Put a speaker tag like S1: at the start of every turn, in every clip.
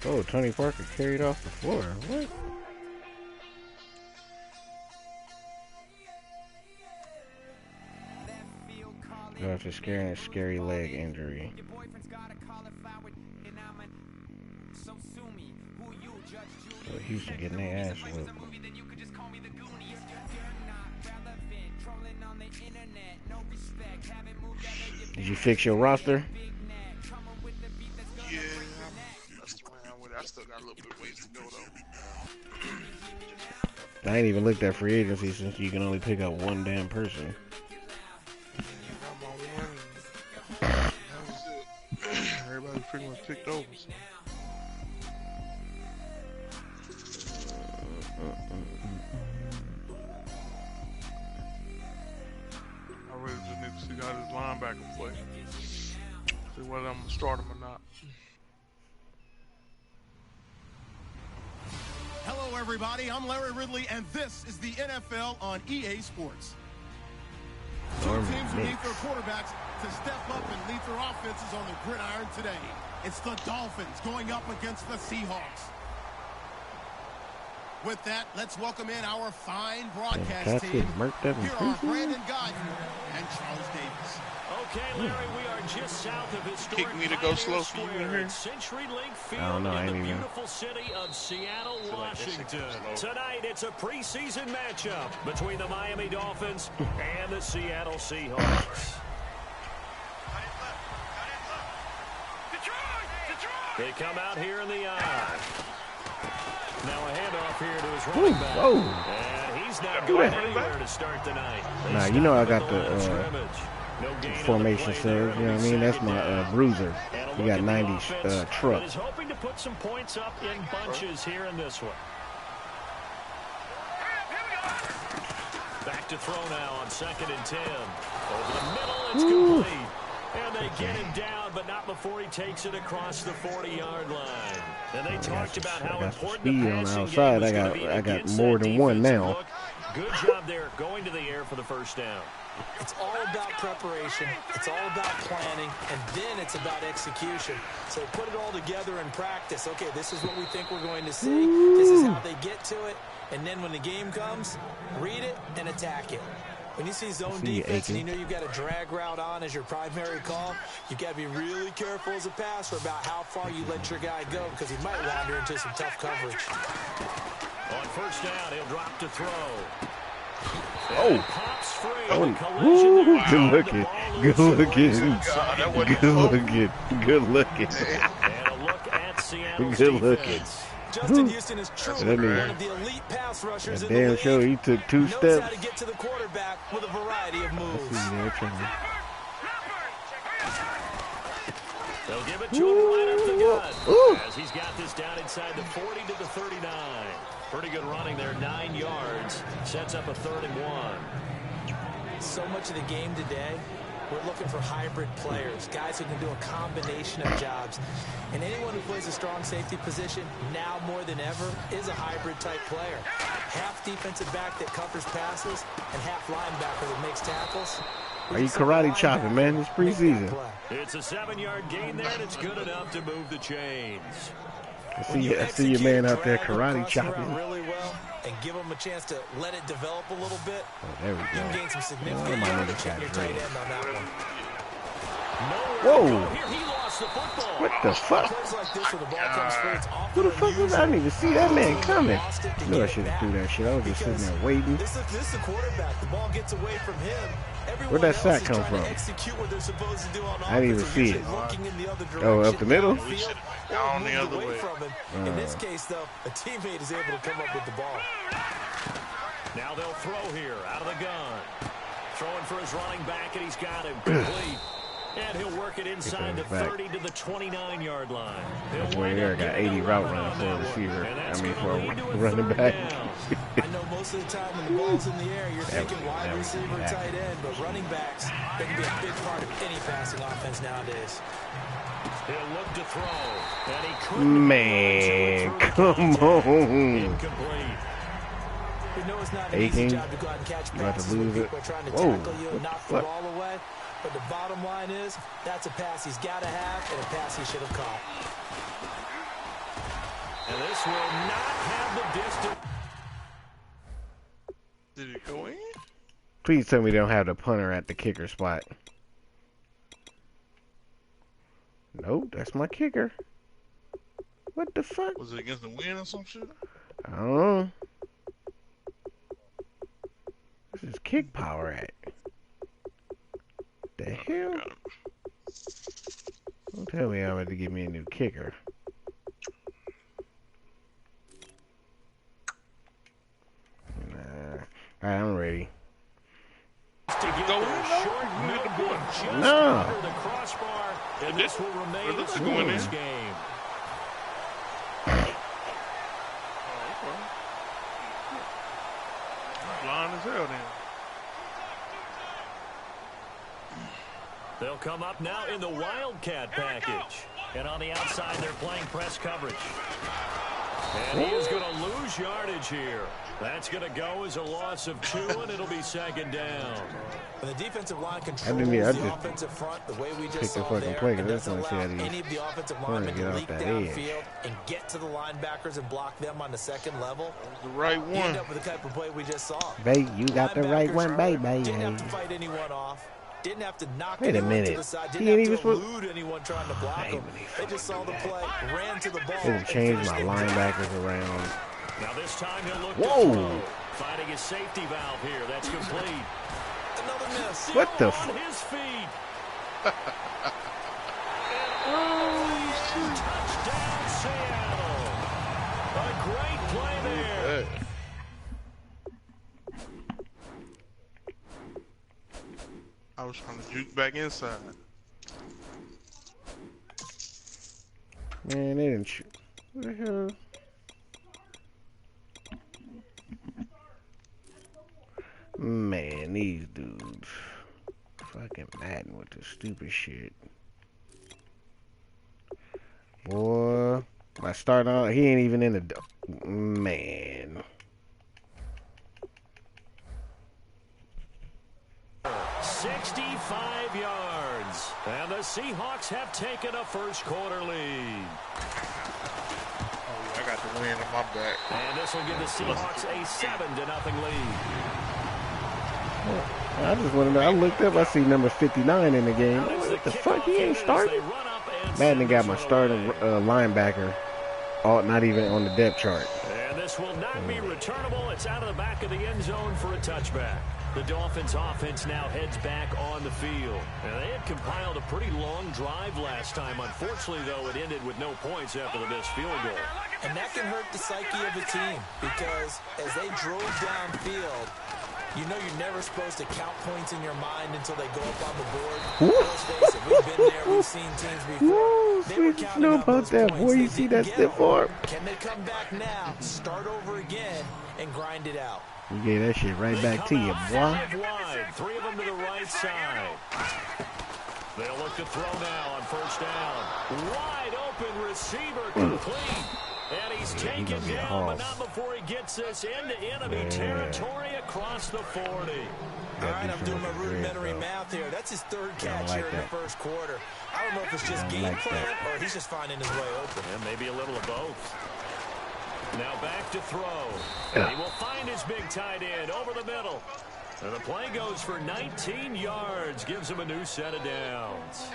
S1: Oh, Tony Parker carried off the floor. What? After scaring a scary leg injury. So Houston getting their ass whipped. Did you fix your roster?
S2: Yeah, I'm playing with it. I still got a little bit of ways to go though.
S1: I ain't even looked at free agency since you can only pick up one damn person.
S2: Everybody pretty much picked over. So. I really just need to see how this linebacker play. See whether I'm gonna start him or not.
S3: Hello, everybody. I'm Larry Ridley, and this is the NFL on EA Sports. Two teams who need their quarterbacks to step up and lead their offenses on the gridiron today. It's the Dolphins going up against the Seahawks. With that, let's welcome in our fine broadcast team. Here are Brandon Guyton and Charles Davis.
S4: Okay, Larry, we are just south of historic
S2: Kick me to go slow for you in here.
S4: CenturyLink Field
S1: I don't know,
S4: in the
S1: even.
S4: beautiful city of Seattle, Washington. Tonight, it's a preseason matchup between the Miami Dolphins and the Seattle Seahawks. They come out here in the eye. Now a handoff here to his running back.
S1: Whoa.
S4: And he's not going anywhere to start the night.
S1: Nah, you know I got the formation set. You know what I mean? That's my bruiser. You got 90s truck.
S4: Is hoping to put some points up in bunches here in this one. Back to throw now on 2nd and 10. Over the middle, it's complete. And they get him down, but not before he takes it across the 40-yard line. And they talked about how important the passing game was going to be.
S1: I got more than one now.
S4: Good job there, going to the air for the first down.
S5: It's all about preparation. It's all about planning, and then it's about execution. So put it all together in practice. Okay, this is what we think we're going to see. This is how they get to it. And then when the game comes, read it and attack it. When you see zone defense and you know you've got a drag route on as your primary call, you've got to be really careful as a passer about how far you let your guy go because he might wander into some tough coverage.
S4: On first down, he'll drop to throw.
S1: Oh, good looking, good looking, good looking.
S4: And a look at Seattle's
S1: good looking.
S5: Justin Houston is truly one of the elite pass rushers in the league.
S1: Damn sure he took 2 steps.
S5: Knows how to get to the quarterback with a variety of moves.
S4: They'll give it to him right up the gut. As he's got this down inside the 40 to the 39. Pretty good running there, 9 yards. Sets up a 3rd and 1.
S5: So much of the game today, we're looking for hybrid players, guys who can do a combination of jobs. And anyone who plays a strong safety position, now more than ever, is a hybrid type player. Half defensive back that covers passes and half linebacker that makes tackles.
S1: Are you karate chopping, man? It's preseason.
S4: It's a 7-yard gain there, and it's good enough to move the chains.
S1: I see your man out there karate chopping.
S5: Really well, and give him a chance to let it develop a little bit.
S1: Oh, there we go.
S5: You can gain some significant yardage at your tight end on that one.
S1: Whoa!
S4: Here he lost the football.
S1: What the fuck?
S5: Like this, where the ball comes free, it's
S1: Who the fuck was I? didn't even see that man coming. I knew I should have threw that shit. I was just sitting there waiting.
S5: This is the quarterback. The ball gets away from him.
S1: Where'd that sack come from? I didn't even see it. Oh, up the middle?
S2: Down the other way.
S5: In this case, though, a teammate is able to come up with the ball.
S4: Now they'll throw here out of the gun. Throwing for his running back, and he's got him complete. And he'll work it inside the 30 to the 29-yard line.
S1: That's where Eric got 80 route runs for a receiver. I mean, for a running back.
S5: I know most of the time when the ball's in the air, you're thinking wide receiver, tight end, but running backs, they can be a big part of any passing offense nowadays.
S4: He'll look to throw, and he couldn't.
S1: Man, come on.
S4: Incomplete.
S5: We know it's not an easy job to go out and catch passes when people are trying to tackle you and knock the ball away. But the bottom line is, that's a pass he's got to have and a pass he should have caught.
S4: And this will not have the distance.
S2: Did it go in?
S1: Please tell me they don't have the punter at the kicker spot. Nope, that's my kicker. What the fuck?
S2: Was it against the wind or some shit?
S1: I don't know. This is kick power at. The hell? Don't tell me I'm going to give me a new kicker. Nah. Alright, I'm ready. No.
S4: The crossbar, and this will remain a scoreless game.
S2: Blind as hell then.
S4: They'll come up now in the Wildcat package. And on the outside, they're playing press coverage. And he is going to lose yardage here. That's going to go as a loss of 2, and it'll be second down.
S5: When the defensive line controls the offensive front the way we just saw there, it doesn't allow any of the offensive linemen to leak downfield and get to the linebackers and block them on the second level.
S2: The right one.
S5: You end up with the type of play we just saw.
S1: Baby, you got the right one, baby.
S5: Didn't have to fight anyone off. Didn't have to knock
S1: Wait a
S5: anyone
S1: minute.
S5: to the side.
S1: He
S5: Didn't
S1: ain't
S5: have to
S1: even
S5: elude anyone trying to block him. They just saw the play, ran to the ball.
S1: They done changed my linebackers around.
S4: Now this time he'll look
S1: Whoa.
S4: to throw. Finding his safety valve here. That's complete.
S5: Another miss.
S1: What the
S4: f? On his feet. Touchdown Seattle. A great play there.
S2: I was trying to juke back inside.
S1: Man, they didn't shoot. What the hell? Man, these dudes fucking Madden with the stupid shit. Boy, my start on, he ain't even in the, man.
S4: 65 yards. And the Seahawks have taken a first quarter lead.
S2: I got the wind in my back.
S4: And this will give the Seahawks a 7-0 lead.
S1: I just want to know. I looked up. I see number 59 in the game. What the fuck? He ain't starting. Madden got my starting linebacker. Not even on the depth chart.
S4: And this will not be returnable. It's out of the back of the end zone for a touchback. The Dolphins offense now heads back on the field. And they had compiled a pretty long drive last time. Unfortunately, though, it ended with no points after the missed field goal.
S5: And that can hurt the psyche of the team because as they drove downfield, you know you're never supposed to count points in your mind until they go up on the board. Let's face it, we've been there, we've seen teams before. They were counting out those
S1: that
S5: points.
S1: boy, you see that stiff arm?
S5: Can they come back now, start over again, and grind it out?
S1: You gave that shit right back to you, boy.
S4: 5 wide, 3 of them to the right side. They'll look to throw now on first down. Wide open receiver complete. And he's taken down, but not before he gets this into enemy territory across the 40.
S5: All right, I'm doing my rudimentary math here. That's his third catch here in the first quarter. I don't know if it's just game plan or he's just finding his way open.
S4: And maybe a little of both. Now back to throw. And he will find his big tight end over the middle. And the play goes for 19 yards. Gives him a new set of downs.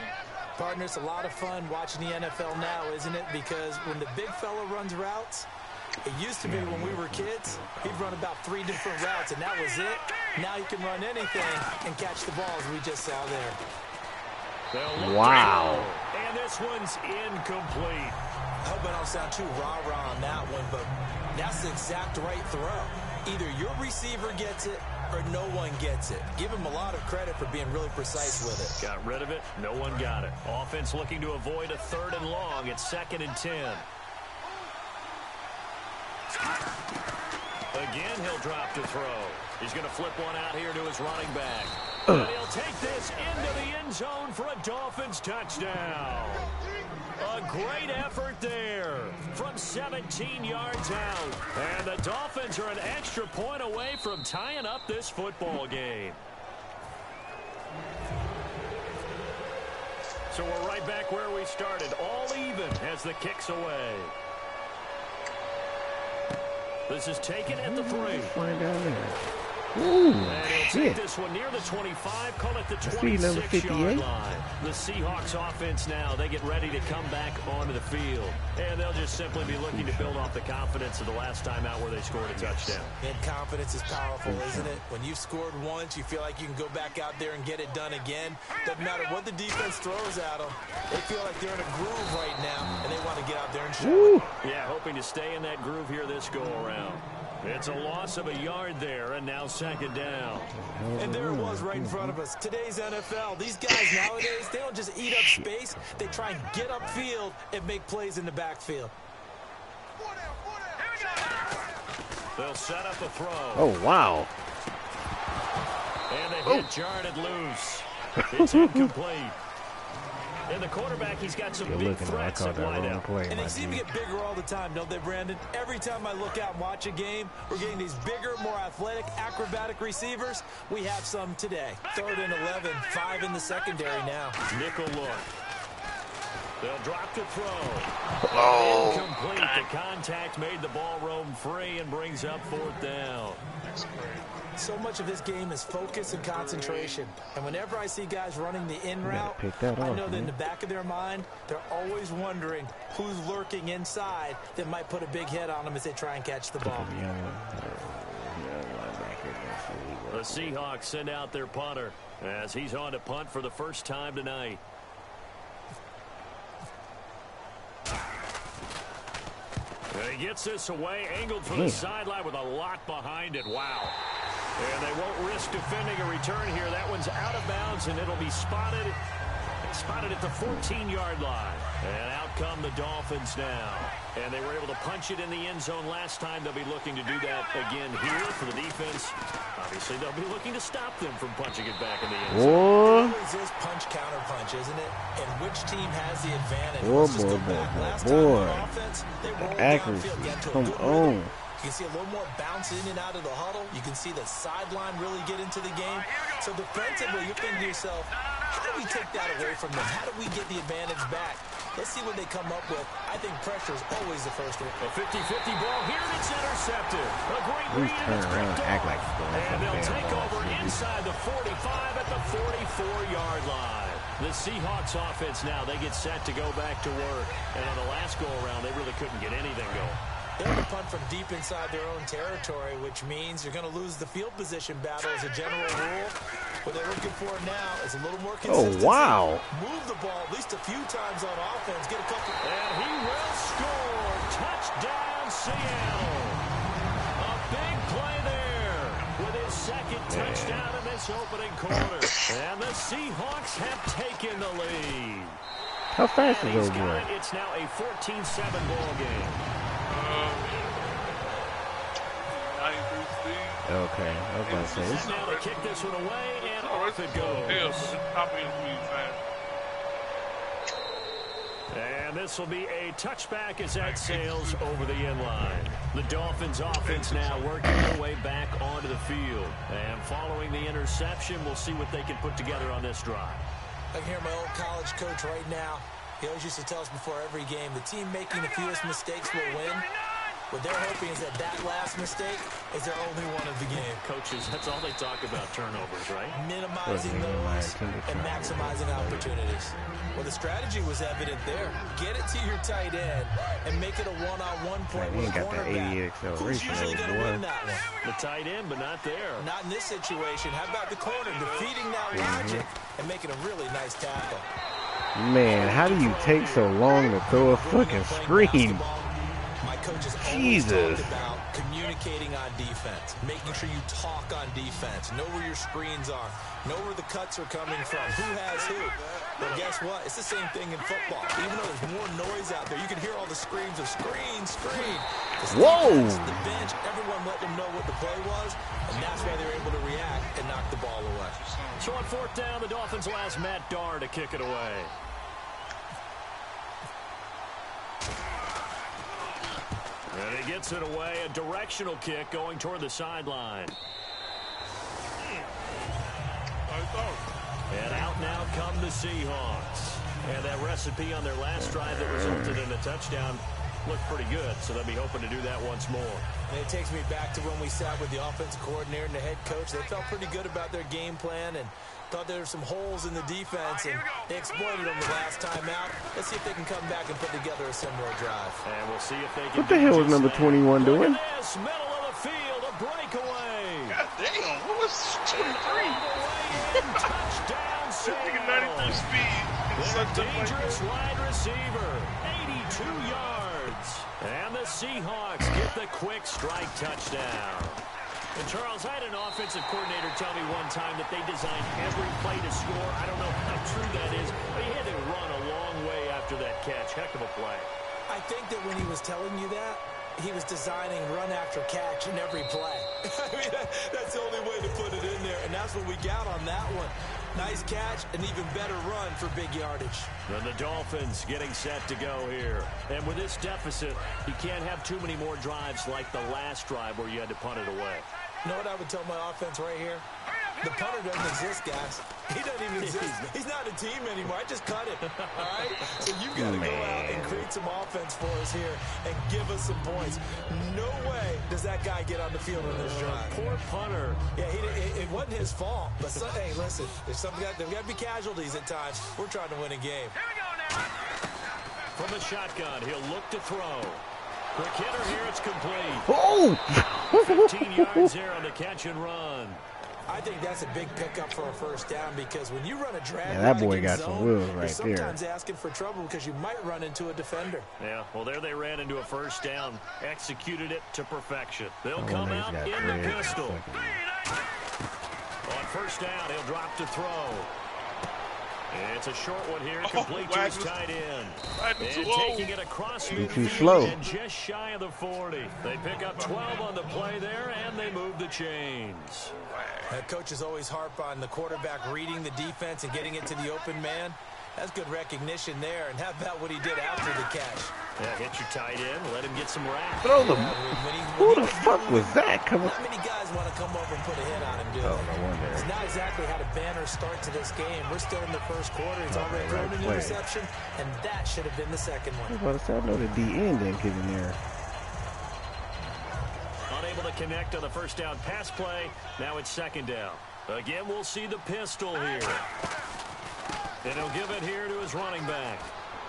S5: Partner, it's a lot of fun watching the NFL now, isn't it? Because when the big fella runs routes, it used to be when we were kids, he'd run about 3 different routes, and that was it. Now he can run anything and catch the balls we just saw there.
S1: Wow.
S4: And this one's incomplete.
S5: I hope I don't sound too rah-rah on that one, but that's the exact right throw. Either your receiver gets it or no one gets it. Give him a lot of credit for being really precise with it.
S4: Got rid of it. No one got it. Offense looking to avoid a 3rd and long. It's 2nd and 10. Again, he'll drop to throw. He's going to flip one out here to his running back. And he'll take this into the end zone for a Dolphins touchdown. A great effort there from 17 yards out. And the Dolphins are an extra point away from tying up this football game. So we're right back where we started, all even as the kick's away. This is taken at the 3.
S1: Flying down there. Ooh,
S4: and he'll
S1: shit.
S4: take this one near the 25, call it the
S1: number
S4: 26-yard line. The Seahawks offense now, they get ready to come back onto the field. And they'll just simply be looking to build off the confidence of the last time out where they scored a touchdown.
S5: And confidence is powerful, isn't it? When you've scored once, you feel like you can go back out there and get it done again. Doesn't matter what the defense throws at them. They feel like they're in a groove right now, and they want to get out there and show it.
S4: Yeah, hoping to stay in that groove here this go-around. It's a loss of a yard there, and now 2nd down.
S5: And there it was right in front of us. Today's NFL, these guys nowadays, they don't just eat up space. They try and get upfield and make plays in the backfield.
S4: They'll set up a throw.
S1: Oh, wow.
S4: And the hit jarred loose. It's incomplete. And the quarterback, he's got some big threats at wideout.
S5: And they seem to get bigger all the time, don't they, Brandon? Every time I look out and watch a game, we're getting these bigger, more athletic, acrobatic receivers. We have some today. 3rd and 11, 5 in the secondary now.
S4: Nickel look. They'll drop to throw.
S1: Oh.
S4: Incomplete. The contact made the ball roam free and brings up 4th down.
S5: So much of this game is focus and concentration. And whenever I see guys running the in route, I know that in the back of their mind, they're always wondering who's lurking inside that might put a big hit on them as they try and catch the ball.
S4: The Seahawks send out their punter as he's on to punt for the first time tonight. He gets this away, angled from the sideline with a lot behind it. Wow. And they won't risk defending a return here. That one's out of bounds, and it'll be spotted at the 14-yard line. And out come the Dolphins now. And they were able to punch it in the end zone last time. They'll be looking to do that again here for the defense. Obviously, they'll be looking to stop them from punching it back in the end zone.
S5: It always is punch-counter-punch, isn't it? And which team has the advantage?
S1: Accuracy. Come on.
S5: You can see a little more bounce in and out of the huddle. You can see the sideline really get into the game. So defensively, you're thinking to yourself, how do we take that away from them? How do we get the advantage back? Let's see what they come up with. I think pressure is always the first one.
S4: A 50-50 ball here, and it's intercepted. A great read, and it's
S1: around and act like
S4: and they'll take over inside the 45 at the 44-yard line. The Seahawks offense now, they get set to go back to work. And on the last go-around, they really couldn't get anything going.
S5: They're going to punt from deep inside their own territory, which means you're going to lose the field position battle as a general rule. What they're looking for now is a little more consistency.
S1: Oh, wow.
S5: Move the ball at least a few times on offense. Get a couple.
S4: And he will score. Touchdown, Seattle. A big play there with his 2nd touchdown in this opening quarter. And the Seahawks have taken the lead.
S1: How fast is those boys?
S4: It's now a 14-7 ball game.
S1: Okay, I was about to say this.
S4: Now they kick this one away, and off it goes. And this will be a touchback as that sails over the end line. The Dolphins offense now working their way back onto the field. And following the interception, we'll see what they can put together on this drive.
S5: I can hear my old college coach right now. He always used to tell us before every game, the team making the fewest mistakes will win. What they're hoping is that last mistake is their only one of the game.
S4: Coaches, that's all they talk about, turnovers, right?
S5: Minimizing those and maximizing opportunities. Well, the strategy was evident there. Get it to your tight end and make it a one-on-one play with a cornerback. Who's usually going to win that one?
S4: The tight end, but not there.
S5: Not in this situation. How about the corner defeating that logic and making a really nice tackle?
S1: Man, how do you take so long to throw a fucking screen?
S5: My coaches always talked about communicating on defense, making sure you talk on defense, know where your screens are, know where the cuts are coming from, who has who. But guess what? It's the same thing in football. Even though there's more noise out there, you can hear all the screams of screen, screen.
S1: Whoa!
S5: The bench, everyone let them know what the play was, and that's why they're able to react and knock the ball away.
S4: So on 4th down, the Dolphins will ask Matt Darr to kick it away. And he gets it away, a directional kick going toward the sideline. And out now come the Seahawks. And that recipe on their last drive that resulted in a touchdown looked pretty good, so they'll be hoping to do that once more.
S5: And it takes me back to when we sat with the offensive coordinator and the head coach. They felt pretty good about their game plan and thought there were some holes in the defense, and they exploited them the last time out. Let's see if they can come back and put together a similar drive.
S4: And we'll see if they can.
S1: What the hell is number 21 doing?
S4: Look at this, middle of the field, a breakaway.
S2: God damn, what was 23?
S4: Touchdown, Seattle.
S2: 93 speed.
S4: Their dangerous wide receiver, 82 yards. And the Seahawks get the quick strike touchdown. And Charles, I had an offensive coordinator tell me one time that they designed every play to score. I don't know how true that is, but he had to run a long way after that catch. Heck of a play.
S5: I think that when he was telling you that, he was designing run after catch in every play. I mean, that's the only way to put it in there, and that's what we got on that one. Nice catch, an even better run for big yardage.
S4: And the Dolphins getting set to go here. And with this deficit, you can't have too many more drives like the last drive where you had to punt it away.
S5: You know what I would tell my offense right here? The punter doesn't exist, guys. He doesn't even exist. He's not a team anymore. I just cut him. All right? So you've got to go out and create some offense for us here and give us some points. No way does that guy get on the field on this drive.
S4: Poor punter.
S5: Yeah, it wasn't his fault. But, hey, listen, there's got to be casualties at times. We're trying to win a game.
S4: Here we go now. From the shotgun, he'll look to throw. Quick hitter here, it's complete.
S1: Oh!
S4: 15 yards there on the catch and run.
S5: I think that's a big pickup for a first down because when you run a drag,
S1: yeah, that boy got some wheels right
S5: you're
S1: there.
S5: sometimes asking for trouble because you might run into a defender.
S4: Yeah, well, there they ran into a first down, executed it to perfection. They'll come out in the pistol. On first down, he'll drop to throw. It's a short one here, complete to his tight end. And taking it across midfield and just shy of the 40. They pick up 12 on the play there, and they move the chains.
S5: Coaches always harp on the quarterback reading the defense and getting it to the open man. That's good recognition there. And how about what he did after the catch?
S4: Yeah, hit your tight end, let him get some wraps.
S1: Throw them. Who the fuck was that coming?
S5: Not many guys want to come over and put a hit on him, do they?
S1: Oh, no wonder.
S5: It's not exactly how the banner start to this game. We're still in the first quarter. He's already thrown an interception, and that should have been the second one.
S1: I know the D-end didn't get in there.
S4: Unable to connect on the first down pass play. Now it's second down. Again, we'll see the pistol here. And he'll give it here to his running back.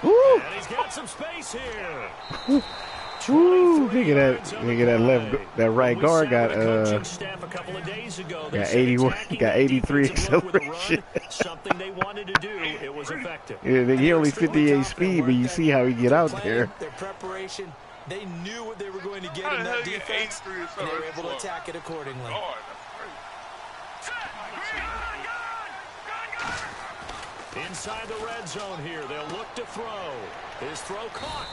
S1: Ooh.
S4: And he's got some space here.
S1: Ooh, look at that left, that right guard got
S4: staff a couple of days ago.
S1: Got 81, got 83 acceleration.
S4: Something they wanted to do, it was effective.
S1: Yeah, he only 58 speed, but you see how he get out there.
S5: Their preparation, they knew what they were going to get in that defense, and they were able to attack it accordingly.
S4: Inside the red zone here, they'll look to throw. His throw caught.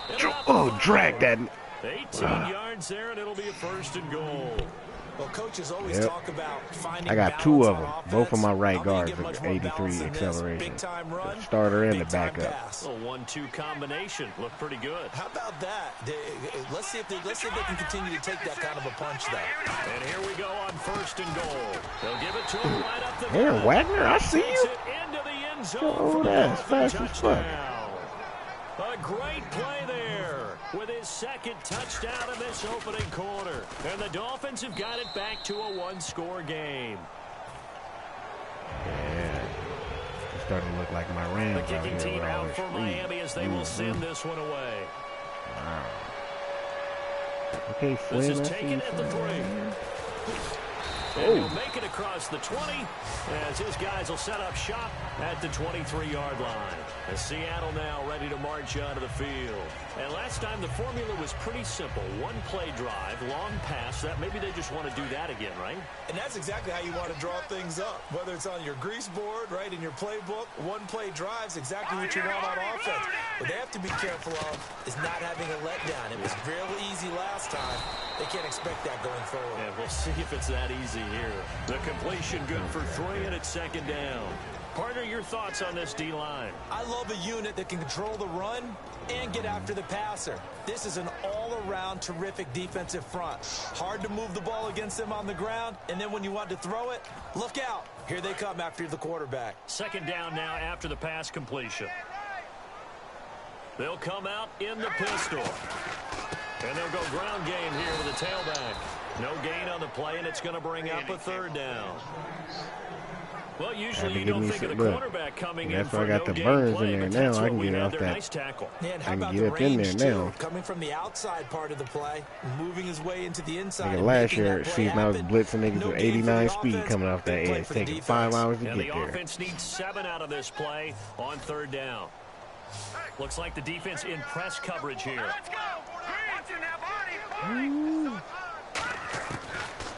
S1: Oh, drag that.
S4: 18 yards there, and it'll be a first and goal.
S5: Well, coaches always talk about finding
S1: I got two of them.
S5: offense.
S1: Both of my right guards are 83 acceleration. The starter and the backup.
S4: A 1-2 combination. Looked pretty good.
S5: How about that? Let's see if they can continue to take that kind of a punch, though.
S4: And here we go on first and goal. They'll give it to him right up the
S1: Aaron Wagner, I see you.
S4: Into the end zone.
S1: Oh, that's fast as fuck.
S4: A great play there with his second touchdown in this opening quarter. And the Dolphins have got it back to a one-score game.
S1: Yeah. It's starting to look like my Rams.
S4: The kicking team out for Miami as they will send this one away.
S1: Wow. Okay, Flynn,
S4: this is taken at the 3. And he'll make it across the 20 as his guys will set up shop at the 23-yard line. As Seattle now ready to march onto the field. And last time the formula was pretty simple. One-play drive, long pass. That maybe they just want to do that again, right?
S5: And that's exactly how you want to draw things up. Whether it's on your grease board, right, in your playbook, one-play drive's exactly what you want on offense. What they have to be careful of is not having a letdown. It was real easy last time. They can't expect that going forward.
S4: Yeah, we'll see if it's that easy here. The completion good for 3, and it's second down. Partner, your thoughts on this D-line?
S5: I love a unit that can control the run and get after the passer. This is an all-around terrific defensive front. Hard to move the ball against them on the ground, and then when you want to throw it, look out. Here they come after the quarterback.
S4: Second down now after the pass completion. They'll come out in the pistol. And they'll go ground game here with the tailback. No gain on the play, and it's going to bring up a third down. Well, usually you don't think of the quarterback coming in for
S1: I got
S4: no
S1: the
S4: gain
S1: burns
S4: play,
S1: in there
S4: but
S1: now.
S4: that's
S1: I
S4: what
S1: can
S4: we
S1: get
S4: had
S1: off
S4: there.
S1: that.
S4: Nice tackle.
S5: Yeah, and how
S1: I can
S5: about
S1: get
S5: the
S1: up in
S5: range,
S1: there
S5: too?
S1: now.
S5: Coming from the outside part of the play, moving his way into the inside.
S1: Nigga,
S5: and
S1: last
S5: making
S1: year,
S5: that play
S1: season I was
S5: happen.
S1: blitzing niggas
S5: No
S1: with
S5: gain for the
S1: 89 speed
S5: offense,
S1: coming off that
S5: big play
S1: edge,
S5: for the
S1: taking
S5: defense.
S1: 5 hours to
S4: And
S1: get
S4: the
S1: there.
S4: offense needs 7 out of this play on third down. Looks like the defense in press coverage here.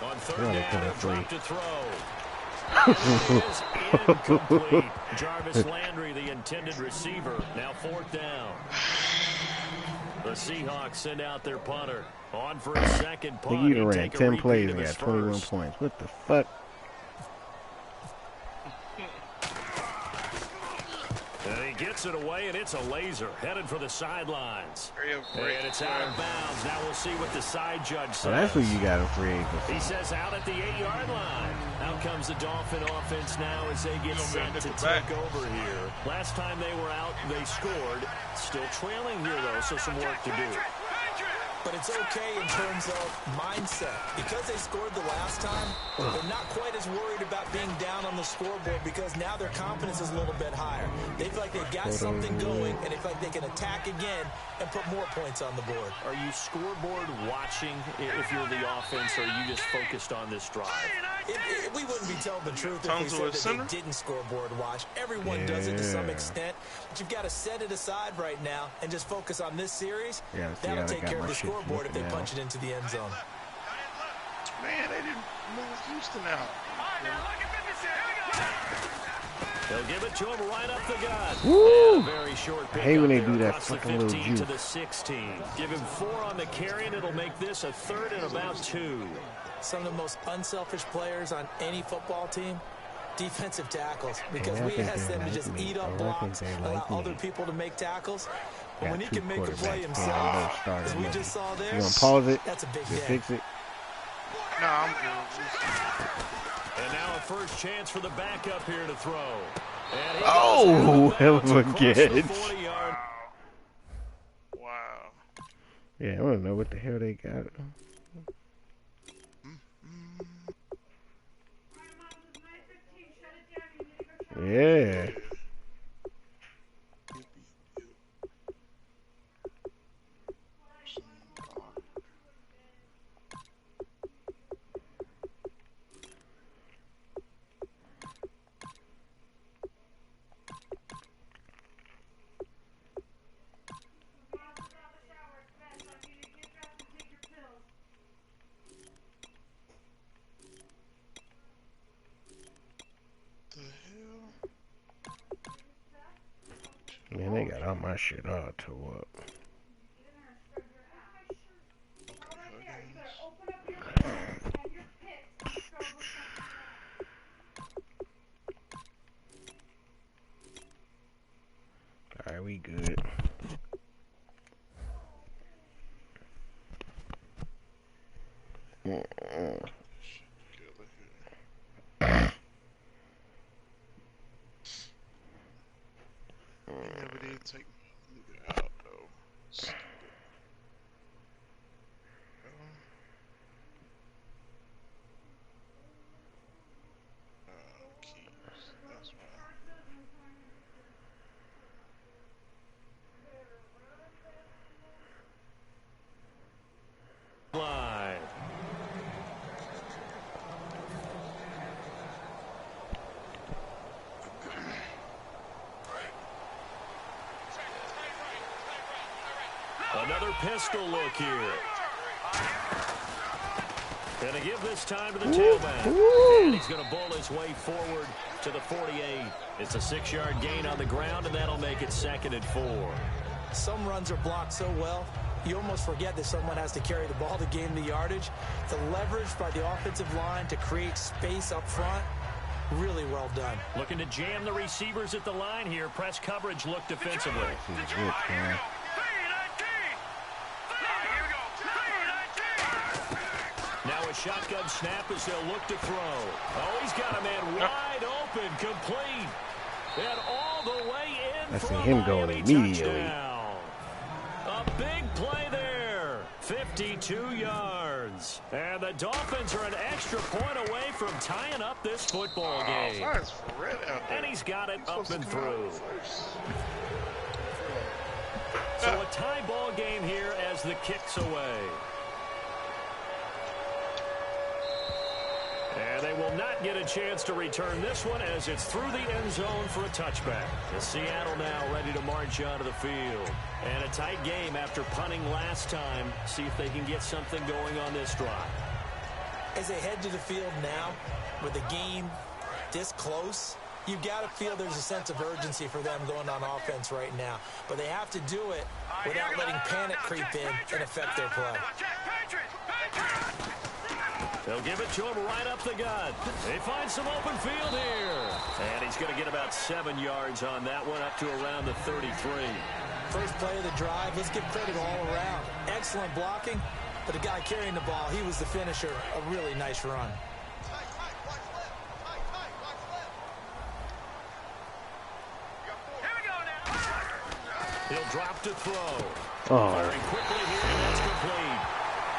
S4: On third down, they'll drop to throw. It is incomplete. Jarvis Landry, the intended receiver. Now fourth down. The Seahawks send out their punter. On for his second punt.
S1: You done ran
S4: Take a
S1: 10
S4: repeat
S1: plays
S4: of
S1: and
S4: his
S1: got 21
S4: first.
S1: points. What the fuck?
S4: And he gets it away, and it's a laser headed for the sidelines. And it's out of bounds. Now we'll see what the side judge says.
S1: So that's what you got in free agency.
S4: He says out at the 8-yard line. Out comes the Dolphin offense now as they get set to take over here. Last time they were out, they scored. Still trailing here, though, so some work to do.
S5: But it's okay in terms of mindset. Because they scored the last time, they're not quite as worried about being down on the scoreboard because now their confidence is a little bit higher. They feel like they've got something going, and they feel like they can attack again and put more points on the board.
S4: Are you scoreboard watching if you're the offense, or are you just focused on this drive?
S5: We wouldn't be telling the truth if we said that they didn't scoreboard watch. Everyone does it to some extent, but you've got to set it aside right now and just focus on this series. That'll take care of the scoreboard if they punch it into the end zone.
S2: Man, they didn't move Houston out.
S4: They'll give it to him right up the gut.
S1: Woo!
S4: Very short
S1: I hate when they do that
S4: across the
S1: fucking little
S4: 15 to
S1: juke.
S4: the 16. Give him 4 on the carry, and it'll make this a third and about 2.
S5: Some of the most unselfish players on any football team, defensive tackles, because
S1: Yeah, I
S5: we
S1: think
S5: ask
S1: they
S5: them to
S1: like
S5: just
S1: me,
S5: eat up
S1: bro. I think
S5: blocks,
S1: they
S5: allow
S1: like
S5: other
S1: me.
S5: people to make tackles. But
S1: Got
S5: when he
S1: two
S5: can make a play
S1: quarterbacks,
S5: himself,
S1: start
S5: as we
S1: him.
S5: just saw there,
S1: You gonna pause it?
S5: that's a big
S1: You
S5: day.
S1: fix it?
S2: No, I'm good.
S4: And now a first chance for the backup here to throw. And he
S1: Oh,
S4: goes
S1: hell
S4: out
S1: of a
S4: of bounds across the
S1: catch.
S4: 40-yard.
S2: Wow.
S1: Yeah, I don't know what the hell they got. Yeah.
S2: The hell?
S1: Man, they got all my shit all tore up. Alright, we good.
S2: Yeah, but they take it out though. Stupid. Keys. That's why.
S4: Line. Another pistol look here. Gonna give this time to the tailback. And he's gonna bowl his way forward to the 48. It's a 6-yard gain on the ground, and that'll make it 2nd and 4.
S5: Some runs are blocked so well, you almost forget that someone has to carry the ball to gain the yardage. The leverage by the offensive line to create space up front, really well done.
S4: Looking to jam the receivers at the line here. Press coverage look defensively. Now a shotgun snap as they'll look to throw. Oh, he's got a man wide open, complete. And all the way in
S1: I
S4: for
S1: see
S4: a
S1: him going
S4: Miami
S1: immediately.
S4: touchdown. big play there. 52 yards. And the Dolphins are an extra point away from tying up this football game.
S2: That's red out there.
S4: And he's got it up and through. So a tie ball game here as the kick's away. And they will not get a chance to return this one as it's through the end zone for a touchback. The Seattle now ready to march onto the field. And a tight game after punting last time. See if they can get something going on this drive.
S5: As they head to the field now, with the game this close, you've got to feel there's a sense of urgency for them going on offense right now. But they have to do it without letting panic creep in and affect their play.
S4: They'll give it to him right up the gut. They find some open field here. And he's going to get about 7 yards on that one, up to around the 33.
S5: First play of the drive, let's give credit all around. Excellent blocking, but the guy carrying the ball, he was the finisher. A really nice run.
S4: He'll drop to throw.
S1: Oh.
S4: Firing quickly here, and that's complete.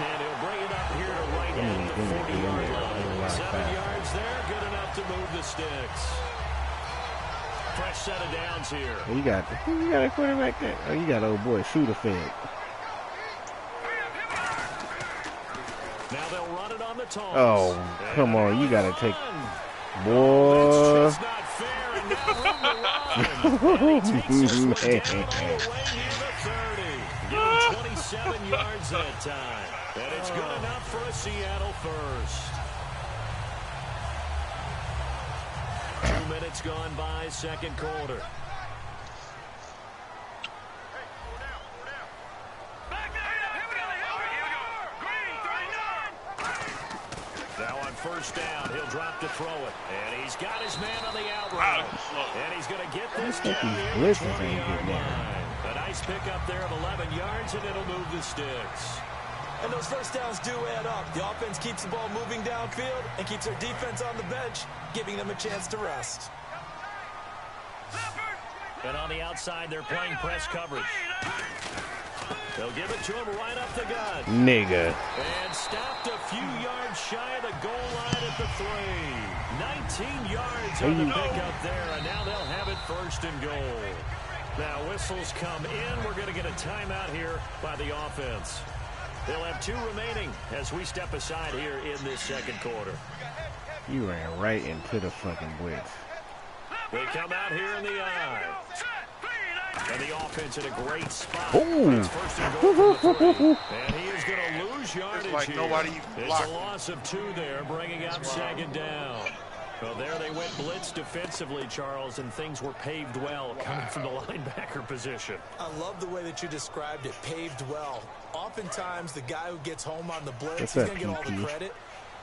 S4: And he'll bring it up here to right at the 40-yard line. 7 yards there, good enough to move the sticks. Fresh set of downs here.
S1: You got a quarterback there. Oh, you got old boy shooter fed.
S4: Now they'll run it on the toss.
S1: Oh, come on. You got to take... Boy.
S4: It's not fair, and now room to run. And he takes this one down all the way near the 30. Give him 27 yards that time. And it's good enough for a Seattle first. 2 minutes gone by, second quarter. Now on first down, he'll drop to throw it. And he's got his man on the out route. And he's going to get this down here at the 20-yard line. A nice pickup there of 11 yards, and it'll move the sticks.
S5: And those first downs do add up. The offense keeps the ball moving downfield and keeps their defense on the bench, giving them a chance to rest.
S4: And on the outside, they're playing press coverage. They'll give it to him right up the gut.
S1: Nigga.
S4: And stopped a few yards shy of the goal line at the 3. 19 yards on the pickup there, and now they'll have it first and goal. Now whistles come in. We're going to get a timeout here by the offense. They'll have 2 remaining as we step aside here in this second quarter.
S1: You ran right into the fucking blitz.
S4: They come out here in the eye. And the offense in a great spot.
S1: Ooh.
S4: It's first and goal from the 3. And he is going to lose yardage
S2: like
S4: here.
S2: nobody even
S4: It's
S2: blocked
S4: a loss of 2 there, bringing up second down. Well, there they went blitz defensively, Charles, and things were paved well coming from the linebacker position.
S5: I love the way that you described it, paved well. Oftentimes, the guy who gets home on the blitz, he's going to get all the credit.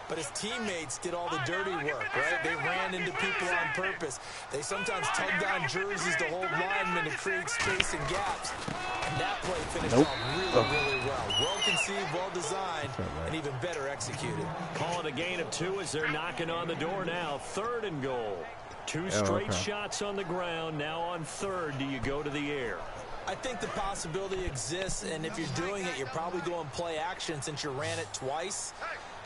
S5: But his teammates did all the dirty work, right? They ran into people on purpose. They sometimes tugged on jerseys to hold linemen to create space and gaps. And that play finished off really well. Well conceived, well designed, and even better executed.
S4: Call it a gain of 2 as they're knocking on the door now. 3rd and goal. 2 straight shots on the ground. Now on 3rd, do you go to the air?
S5: I think the possibility exists, and if you're doing it, you're probably going play action since you ran it twice.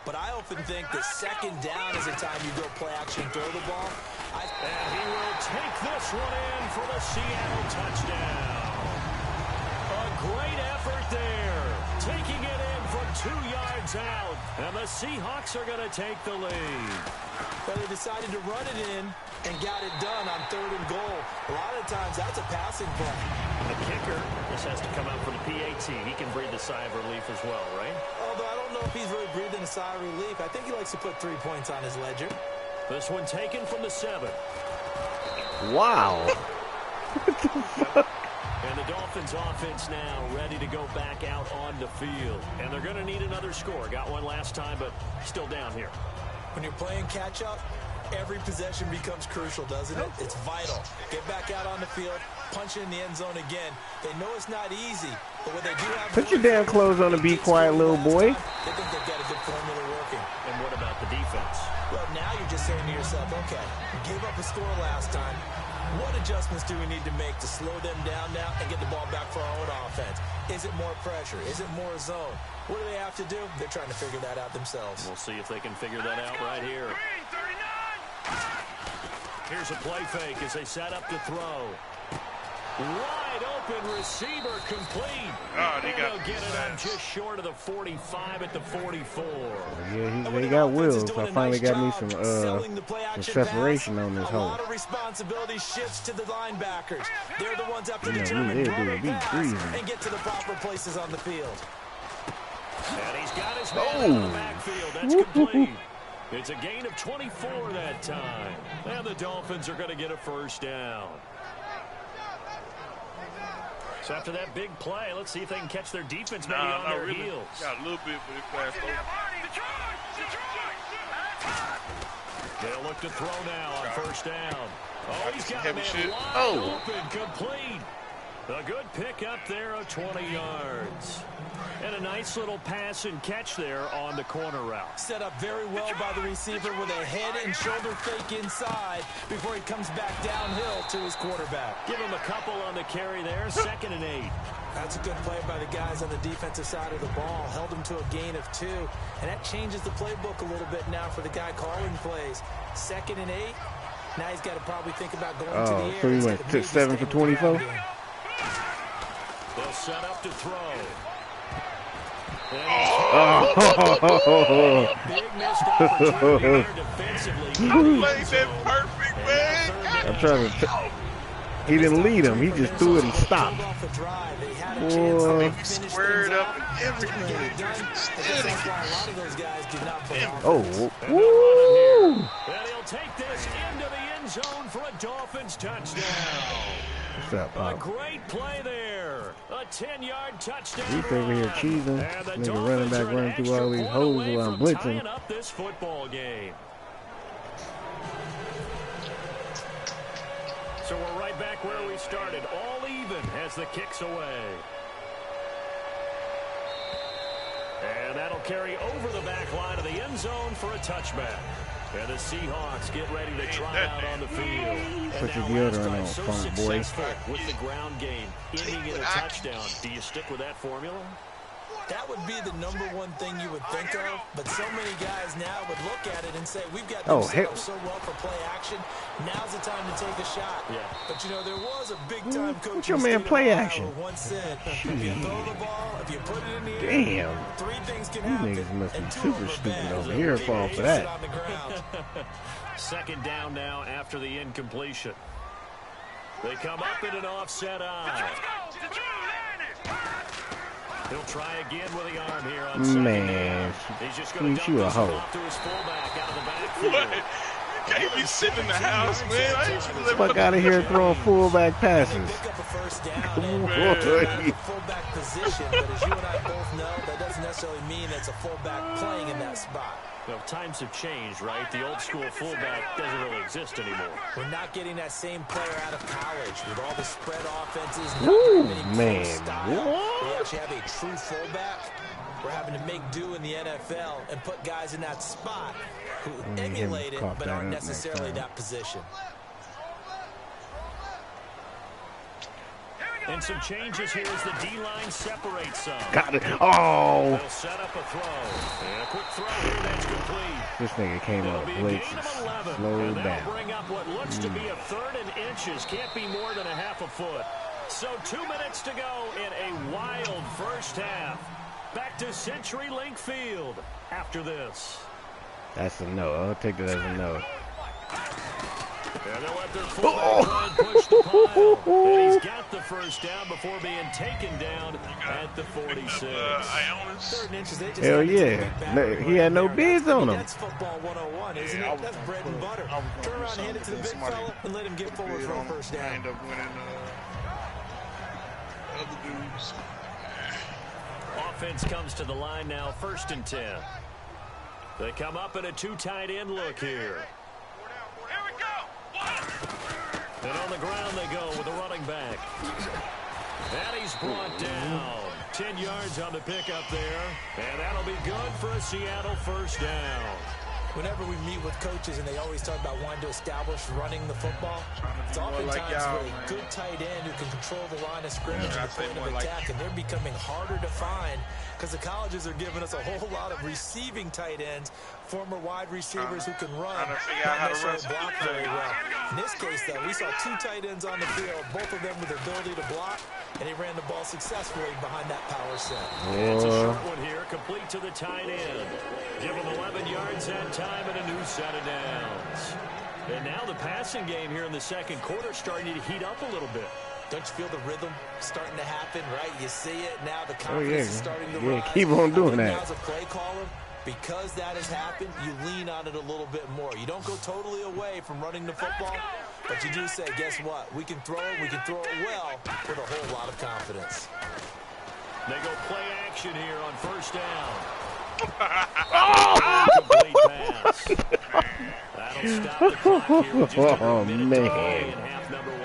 S5: But I often think that second down is the time you go play action, throw the ball.
S4: And he will take this one in for the Seattle touchdown. A great effort there. Taking it in from 2 yards out. And the Seahawks are going to take the lead.
S5: But they decided to run it in and got it done on 3rd and goal. A lot of times that's a passing play.
S4: The kicker, this has to come out for the PAT. He can breathe a sigh of relief as well, right?
S5: Although I don't know if he's really breathing a sigh of relief. I think he likes to put 3 points on his ledger.
S4: This one taken from the 7.
S1: Wow. What the fuck?
S4: And the Dolphins offense now ready to go back out on the field. And they're going to need another score. Got one last time, but still down here.
S5: When you're playing catch-up, every possession becomes crucial, doesn't it? It's vital. Get back out on the field, punch in the end zone again. They know it's not easy, but when they do have...
S1: Put your damn clothes on and be quiet, little boy.
S5: They think they've got a good formula working.
S4: And what about the defense?
S5: Well, now you're just saying to yourself, okay, gave up a score last time. What adjustments do we need to make to slow them down now and get the ball back for our own offense? Is it more pressure? Is it more zone? What do they have to do? They're trying to figure that out themselves.
S4: We'll see if they can figure that out right here. Here's a play fake as they set up to throw. Wide open receiver complete.
S2: God, he got
S4: get it on just short of the 45 at the 44.
S1: Yeah, he got wheels. I finally got me some separation on this hole.
S5: A lot of responsibility shifts to the linebackers. They're the ones have to
S1: You know,
S5: determine
S1: they
S5: where to
S1: be
S5: pass
S1: breathing.
S5: and get to the proper places on the field.
S4: And he's got his man in the backfield. That's complete. It's a gain of 24 that time. And the Dolphins are going to get a first down. So after that big play, let's see if they can catch their defense maybe on their heels.
S2: Got a little bit, but it passed over.
S4: They'll look to throw now on first down. Oh, he's got a man wide open, complete. A good pick up there of 20 yards. And a nice little pass and catch there on the corner route.
S5: Set up very well by the receiver with a head and shoulder fake inside before he comes back downhill to his quarterback.
S4: Give him a couple on the carry there, 2nd and 8.
S5: That's a good play by the guys on the defensive side of the ball. Held him to a gain of 2. And that changes the playbook a little bit now for the guy calling plays. 2nd and 8. Now he's got to probably think about going to the air.
S1: So he went to 7 for 24?
S4: They'll set up to throw.
S1: Oh.
S4: Big missed opportunity there defensively.
S2: Played that perfect, man.
S1: I'm trying to. He didn't lead him. He just threw it and stopped.
S2: He squared up and everything.
S1: Oh.
S4: Woo. And he'll take this into the end zone for a Dolphins touchdown.
S1: What's up, Pop?
S4: A great play there. A 10-yard touchdown.
S1: He's over here cheesing. Nigga running back, running through all these holes while I'm blitzing.
S4: Up this football game. So we're right back where we started. All even as the kick's away. And that'll carry over the back line of the end zone for a touchback. And the Seahawks get ready to try out on the field.
S1: Put your deodorant on, funk boy.
S4: With the ground game, ending in a touchdown. Do you stick with that formula?
S5: That would be the #1 thing you would think of, but so many guys now would look at it and say, we've got them set up so well for play action. Now's the time to take a shot. Yeah. But, you know, there was a big-time coach.
S1: What's your man play action?
S5: Once said, if you throw the ball, if you put it in the air,
S1: damn.
S5: 3 things can
S1: These
S5: happen.
S1: niggas must be super stupid over here fall for that.
S4: 2nd down now after the incompletion. They come up in an offset eye. He'll try again with the arm here on second down. He's just going to dump this off to his fullback out of the backfield.
S2: What? You can't be sitting in the house, man. I ain't gonna
S1: Fuck out of here throwing fullback passes.
S5: Pick up a first down and
S1: Boy.
S5: the fullback position, but as you and I both know, that doesn't necessarily mean it's a fullback playing in that spot.
S4: Well, times have changed, right? The old school fullback doesn't really exist anymore.
S5: We're not getting that same player out of college with all the spread offenses.
S1: Woo,
S5: man.
S1: what?
S5: We actually have a true fullback. We're having to make do in the NFL and put guys in that spot who emulate it but aren't necessarily that position.
S4: And some changes here as the D-line separates some.
S1: Got it. Oh.
S4: They'll set up a throw. And a quick throw here that's complete.
S1: This nigga came up blitz. Slow down.
S4: Bring up what looks to be a 3rd and inches. Can't be more than a half a foot. So 2 minutes to go in a wild first half. Back to CenturyLink Field after this.
S1: That's a no. I'll take that as a no.
S4: And they'll let their fullback push the pile. And he's got the first down before being taken down at the 46.
S5: 3rd and inches, they just
S1: hell yeah. He had no bids on him.
S5: That's football 101, isn't it? That's bread and butter. Turn around, hand it to the big fella, and let him get forward for a first down.
S2: End up winning other dudes.
S4: Offense comes to the line now, 1st and 10. They come up in a 2 tight end look here. And on the ground they go with the running back. And he's brought down. 10 yards on the pickup there. And that'll be good for a Seattle first down.
S5: Whenever we meet with coaches and they always talk about wanting to establish running the football, it's oftentimes for a good tight end who can control the line of scrimmage and the point of attack, and they're becoming harder to find because the colleges are giving us a whole lot of receiving tight ends, former wide receivers who can run, not necessarily block very well. In this case, though, we saw 2 tight ends on the field, both of them with the ability to block, and he ran the ball successfully behind that power set.
S4: It's a short one here, complete to the tight end. Give him 11 yards that time and a new set of downs. And now the passing game here in the second quarter starting to heat up a little bit.
S5: Don't you feel the rhythm starting to happen, right? You see it now, the confidence is starting to rise.
S1: Keep on doing that.
S5: Now as a play caller, because that has happened, you lean on it a little bit more. You don't go totally away from running the football, but you do say, guess what? We can throw it, we can throw it well with a whole lot of confidence.
S4: They go play action here on first down.
S1: Complete
S4: pass. That'll stop the clock here with just a minute to play in half number 1.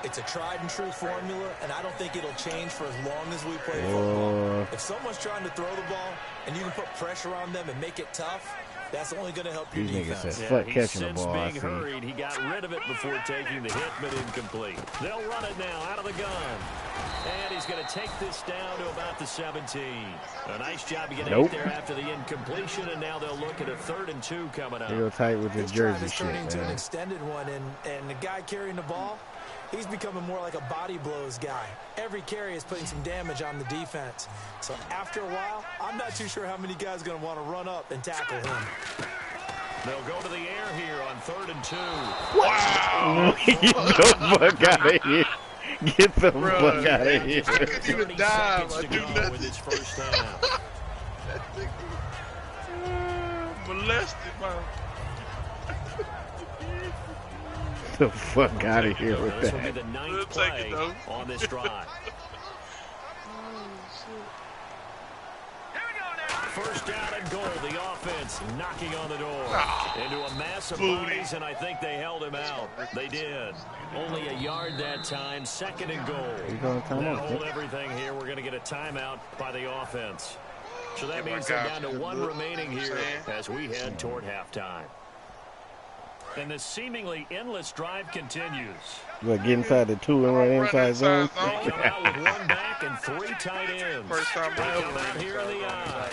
S5: It's a tried and true formula, and I don't think it'll change for as long as we play football. If someone's trying to throw the ball and you can put pressure on them and make it tough, that's only going to help your defense.
S4: He's since being hurried. He got rid of it before taking the hit, but incomplete. They'll run it now out of the gun. And he's going to take this down to about the 17. A nice job to get 8 there after the incompletion, and now they'll look at a 3rd and 2 coming up.
S1: Real tight with his jersey shit,
S5: turning into an extended one, and the guy carrying the ball, he's becoming more like a body blows guy. Every carry is putting some damage on the defense. So after a while, I'm not too sure how many guys are going to want to run up and tackle him.
S4: They'll go to the air here on 3rd and 2.
S1: Wow! Get the fuck out of here. Get the fuck out of here.
S2: I couldn't even dive. I do nothing.
S4: With his first half.
S2: That thing molested, man.
S1: The fuck out of here with
S4: this
S1: that.
S4: This will be the 9th play on this drive. First down and goal. The offense knocking on the door into a mass of bodies, and I think they held him out. They did. Only a yard that time. 2nd and goal. They'll hold everything here. We're going to get a timeout by the offense. So that means they're down to 1 remaining here as we head toward halftime. And the seemingly endless drive continues.
S1: Look, get inside the 2 and run inside zone.
S4: They come out with 1 back and 3 tight ends.
S2: First time
S4: they come out here in the eye.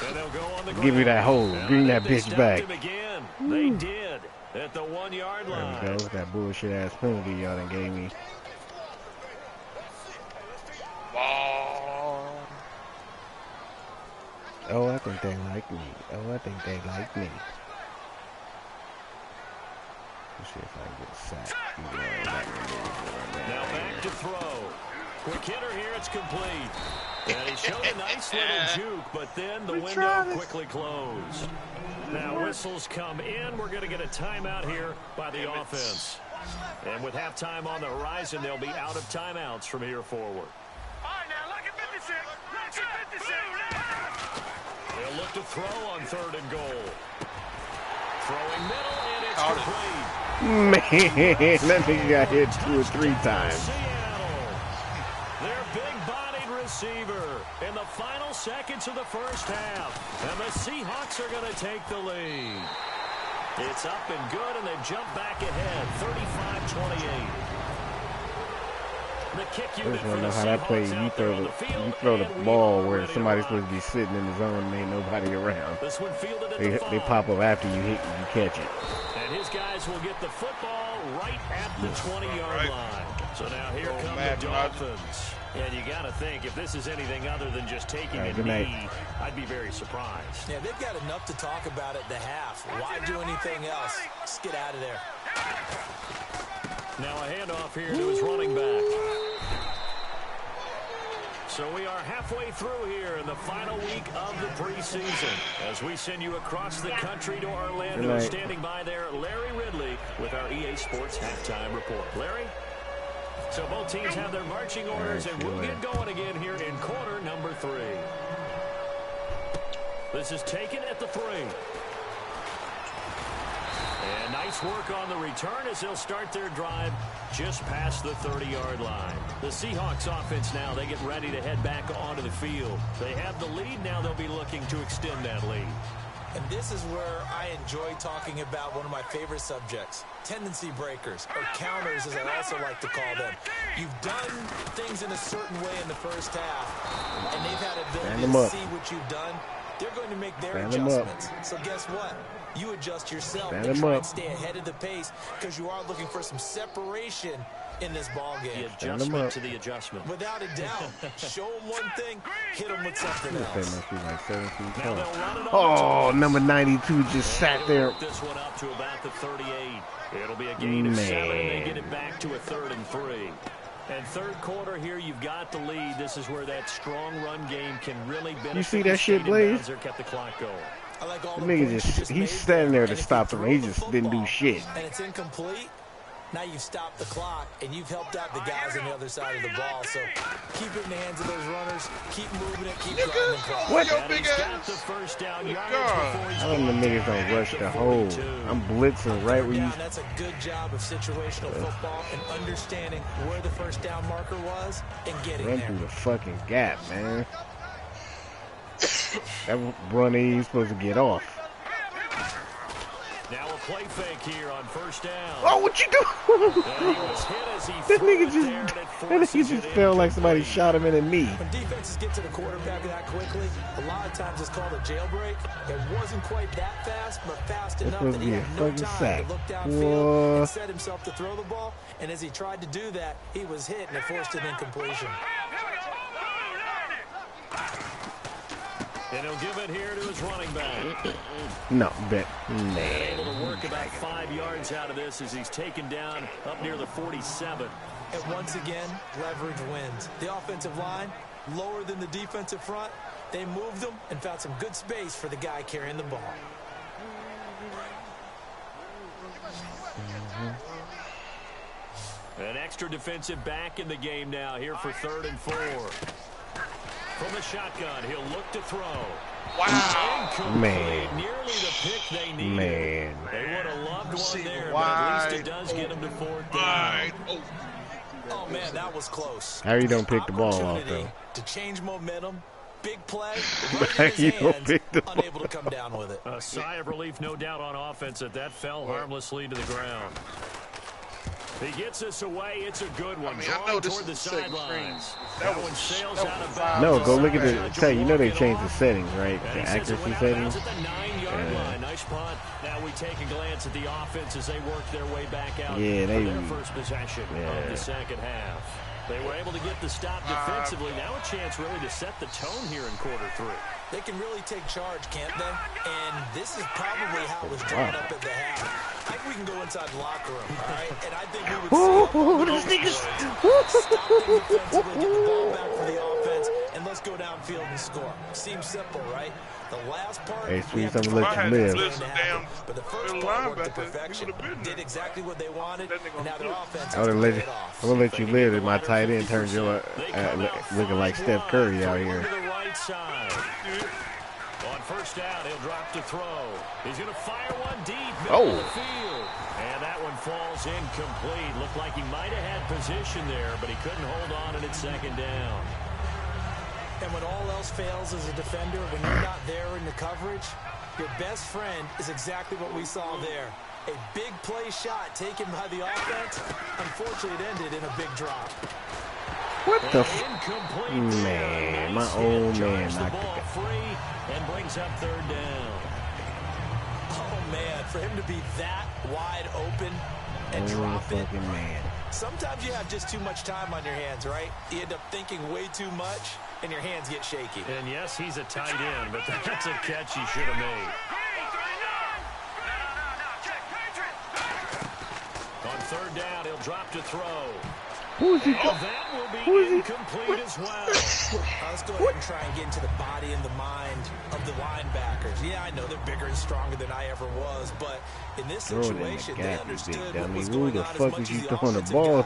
S4: And they'll go on the
S1: give me that hole. Bring that bitch back.
S4: Again. They did at the 1-yard line.
S1: There we go. That bullshit ass penalty y'all done gave me. Oh, I think they like me. Oh, I think they like me. Let's see if I can get a sack.
S4: Now back to throw. Quick hitter here, it's complete. And he showed a nice little juke, but then the window quickly closed. Now whistles come in. We're going to get a timeout here by the offense. And with halftime on the horizon, they'll be out of timeouts from here forward.
S6: All right, now look at 56. Look at 56.
S4: They'll look to throw on 3rd and goal. Throwing middle, and it's complete.
S1: Man, that nigga got hit 2 or 3 times.
S4: Their big-bodied receiver in the final seconds of the first half. And the Seahawks are going to take the lead. It's up and good, and they jump back ahead, 35-28. The kick unit
S1: I just want to know how that plays. You throw the ball where somebody's supposed to be sitting in the zone and ain't nobody around.
S4: This one fielded at
S1: They pop up after you hit and you catch it.
S4: And his guys will get the football right at the 20-yard line. So now here come the Dolphins. And you got to think, if this is anything other than just taking a knee, I'd be very surprised.
S5: Yeah, they've got enough to talk about at the half. Why do anything else? Just get out of there.
S4: Now a handoff here to his running back. So we are halfway through here in the final week of the preseason. As we send you across the country to Orlando, standing by there, Larry Ridley with our EA Sports Halftime Report. Larry? So both teams have their marching orders, and we'll get going again here in quarter number 3. This is taken at the 3. And nice work on the return as they'll start their drive just past the 30-yard line. The Seahawks offense now, they get ready to head back onto the field. They have the lead. Now they'll be looking to extend that lead.
S5: And this is where I enjoy talking about one of my favorite subjects, tendency breakers, or counters as I also like to call them. You've done things in a certain way in the first half, and they've had ability to see what you've done. They're going to make their adjustments. So guess what? You adjust yourself and try and stay ahead of the pace because you are looking for some separation in this ball game.
S4: The adjustment to the adjustment.
S5: Without a doubt. Show them one thing, hit them with something else.
S1: Oh, number 92 just sat there.
S4: This one up to about the 38. It'll be a gain of 7, and they get it back to a 3rd and 3. And third quarter here, you've got the lead. This is where that strong run game can really benefit.
S1: You see that shit, Blaze?
S4: Kept the clock going.
S5: I like all
S1: the nigga he's standing there to stop him. He just didn't do shit.
S5: And it's incomplete. Now you've stopped the clock, and you've helped out the guys on the other side of the ball. So keep it in the hands of those runners. Keep moving it. Keep driving the clock.
S1: What?
S4: He's got the first down yardage before he's
S1: I don't know niggas don't rush the hole. I'm blitzing right where you...
S5: That's a good job of situational football and understanding where the first down marker was and getting there.
S1: Run through the fucking gap, man. That run he's supposed to get off.
S4: Now a play fake here on first down.
S1: Oh, what you do? That nigga just felt like somebody shot him in the knee.
S5: When defenses get to the quarterback that quickly, a lot of times it's called a jailbreak. It wasn't quite that fast, but fast enough that he had no time to look downfield and set himself to throw the ball. And as he tried to do that, he was hit and it forced an incompletion.
S4: And he'll give it here to his running back.
S1: No, bet.
S4: Able to work about 5 yards out of this as he's taken down up near the 47.
S5: And once again, leverage wins. The offensive line, lower than the defensive front. They moved them and found some good space for the guy carrying the ball.
S4: An extra defensive back in the game now here for 3rd and 4. From the shotgun, he'll look to throw.
S2: Wow.
S1: Man.
S4: Nearly the pick they needed.
S1: Man.
S4: They would have loved one there, but at least it does get them to 4th down.
S5: Oh, man, that was close.
S1: Harry don't pick the ball off, though.
S5: To change momentum, big play,
S1: You don't pick the ball.
S5: unable to come down with it.
S4: A sigh of relief, no doubt, on offense that fell harmlessly to the ground. He gets this away. It's a good one.
S2: I know this
S4: toward the
S2: is the second
S4: sidelines.
S2: That
S4: one
S2: was
S4: sails
S2: that
S4: out
S2: was
S4: of bounds.
S1: No, go look at the... Tell you know they changed the settings, right? The accuracy settings.
S4: At the 9-yard line. Nice punt. Now we take a glance at the offense as they work their way back out for their first possession of the second half. They were able to get the stop defensively. Now a chance really to set the tone here in quarter 3.
S5: They can really take charge, can't they? And this is probably how it was drawn up at the half. I think we can go inside the locker room, all right? And I think we would see stop them defensively, get the ball back for the offense, and let's go downfield and score. Seems simple, right? The last part, we have to
S1: let you live.
S5: But the first part worked to perfection. Did exactly what they wanted, and now their offense
S1: I would have let you live if my tight end turns you looking like Steph Curry out here.
S4: On first down, he'll drop to throw. He's going to fire one deep
S1: middle
S4: of the field. And that one falls incomplete. Looked like he might have had position there, but he couldn't hold on and it's 2nd down.
S5: And when all else fails as a defender, when you're not there in the coverage, your best friend is exactly what we saw there. A big play shot taken by the offense. Unfortunately, it ended in a big drop.
S1: What the man, my old man knocked
S4: the ball free and brings up 3rd down.
S5: Oh, man, for him to be that wide open and drop it.
S1: Man.
S5: Sometimes you have just too much time on your hands, right? You end up thinking way too much, and your hands get shaky.
S4: And, yes, he's a tight end, but that's a catch he should have made. On 3rd down, he'll drop to throw.
S1: Who is he?
S4: That will be incomplete as well.
S5: Let's go ahead and try and get into the body and the mind of the linebackers. Yeah, I know they're bigger and stronger than I ever was, but in this situation, they understood what was going on as much as the offensive guys.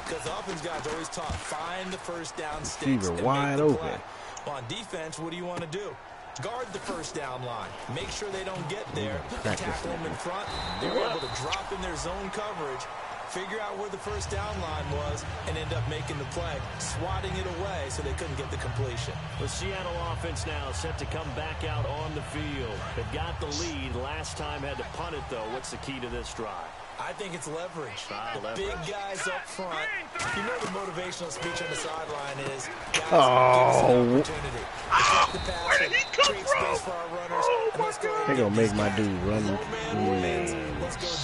S5: Because the offense guys always taught, find the first down sticks and make the play. Well, on defense, what do you want to do? Guard the first down line. Make sure they don't get there. Tackle them in front. They were able to drop in their zone coverage, figure out where the first down line was, and end up making the play, swatting it away so they couldn't get the completion.
S4: The Seattle offense now set to come back out on the field. They've got the lead. Last time had to punt it, though. What's the key to this drive?
S5: I think it's leverage. Big guys up front. You know the motivational speech on the sideline is, guys, give us an opportunity. Protect the passer, create space for our runners, and let's go.
S1: They're going to make my dude run. Man,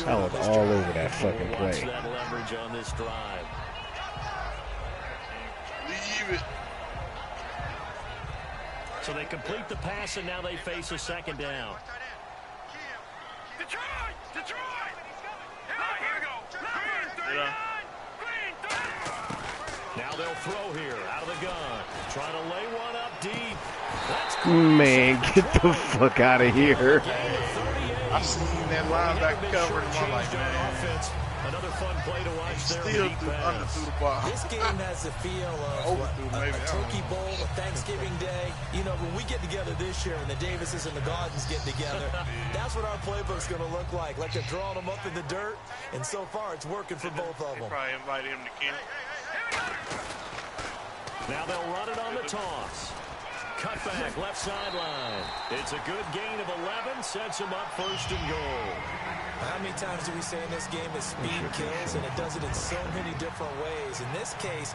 S1: I was all over that fucking play.
S4: That leverage on this drive.
S2: Leave it.
S4: So they complete the pass, and now they face a second down.
S6: Detroit! Detroit! Here we go.
S2: Yeah.
S4: Now they'll throw here out of the gun. Trying to lay one up deep. That's
S1: Man, get the fuck out of here.
S2: I seen that linebacker cover him. I'm like, man.
S4: Another fun play to watch there.
S2: Still threw the ball.
S5: This game has the feel of a turkey bowl, a Thanksgiving day. You know, when we get together this year and the Davises and the Gardens get together, that's what our playbook's going to look like. Like they're drawing them up in the dirt, and so far it's working for both of them.
S2: Probably invite him to camp.
S4: Now they'll run it on the toss. Cutback, left sideline. It's a good gain of 11, sets him up first and goal.
S5: How many times do we say in this game that speed kills, and it does it in so many different ways? In this case,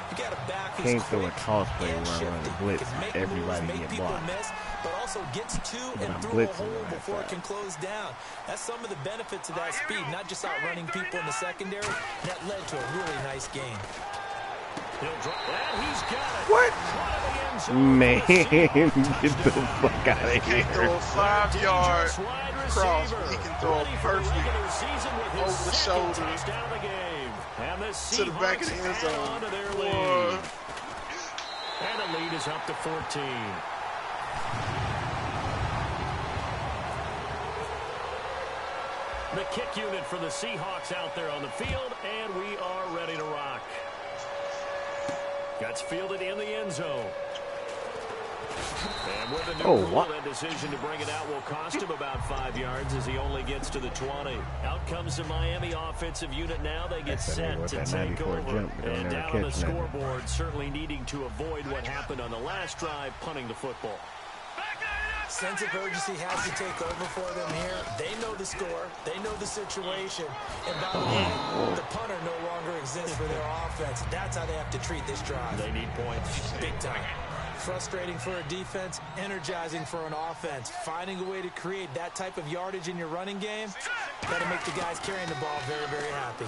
S5: you got a back who's
S1: Can't throw a
S5: quick
S1: toss play
S5: and
S1: around
S5: shifty.
S1: the blitz.
S5: Can make
S1: Everybody
S5: moves, make
S1: get
S5: people
S1: blocked.
S5: miss, but also gets to
S1: But
S5: and
S1: I'm
S5: through a
S1: blitzing
S5: hole
S1: like
S5: before it
S1: that.
S5: can close down. That's some of the benefits of that speed, not just outrunning people in the secondary. That led to a really nice game.
S4: He'll drop that. He's got it.
S1: What? Man, get the fuck out of
S2: He can't throw
S1: here.
S2: a 5-yard cross, but he can throw it perfect over the shoulder to the back of the end zone. Boy.
S4: And the lead is up to 14. The kick unit for the Seahawks out there on the field, and we are ready to rock. Gets fielded in the end zone. And with a new rule, that decision to bring it out will cost him about 5 yards as he only gets to the 20. Out comes the Miami offensive unit now. They get set to take over. And down on the scoreboard, certainly needing to avoid what happened on the last drive, punting the football.
S5: Sense of urgency has to take over for them here. They know the score. They know the situation. And by the way, the punter no longer exists for their offense. That's how they have to treat this drive.
S4: They need points.
S5: Big time. Frustrating for a defense, energizing for an offense. Finding a way to create that type of yardage in your running game, that'll make the guys carrying the ball very, very happy.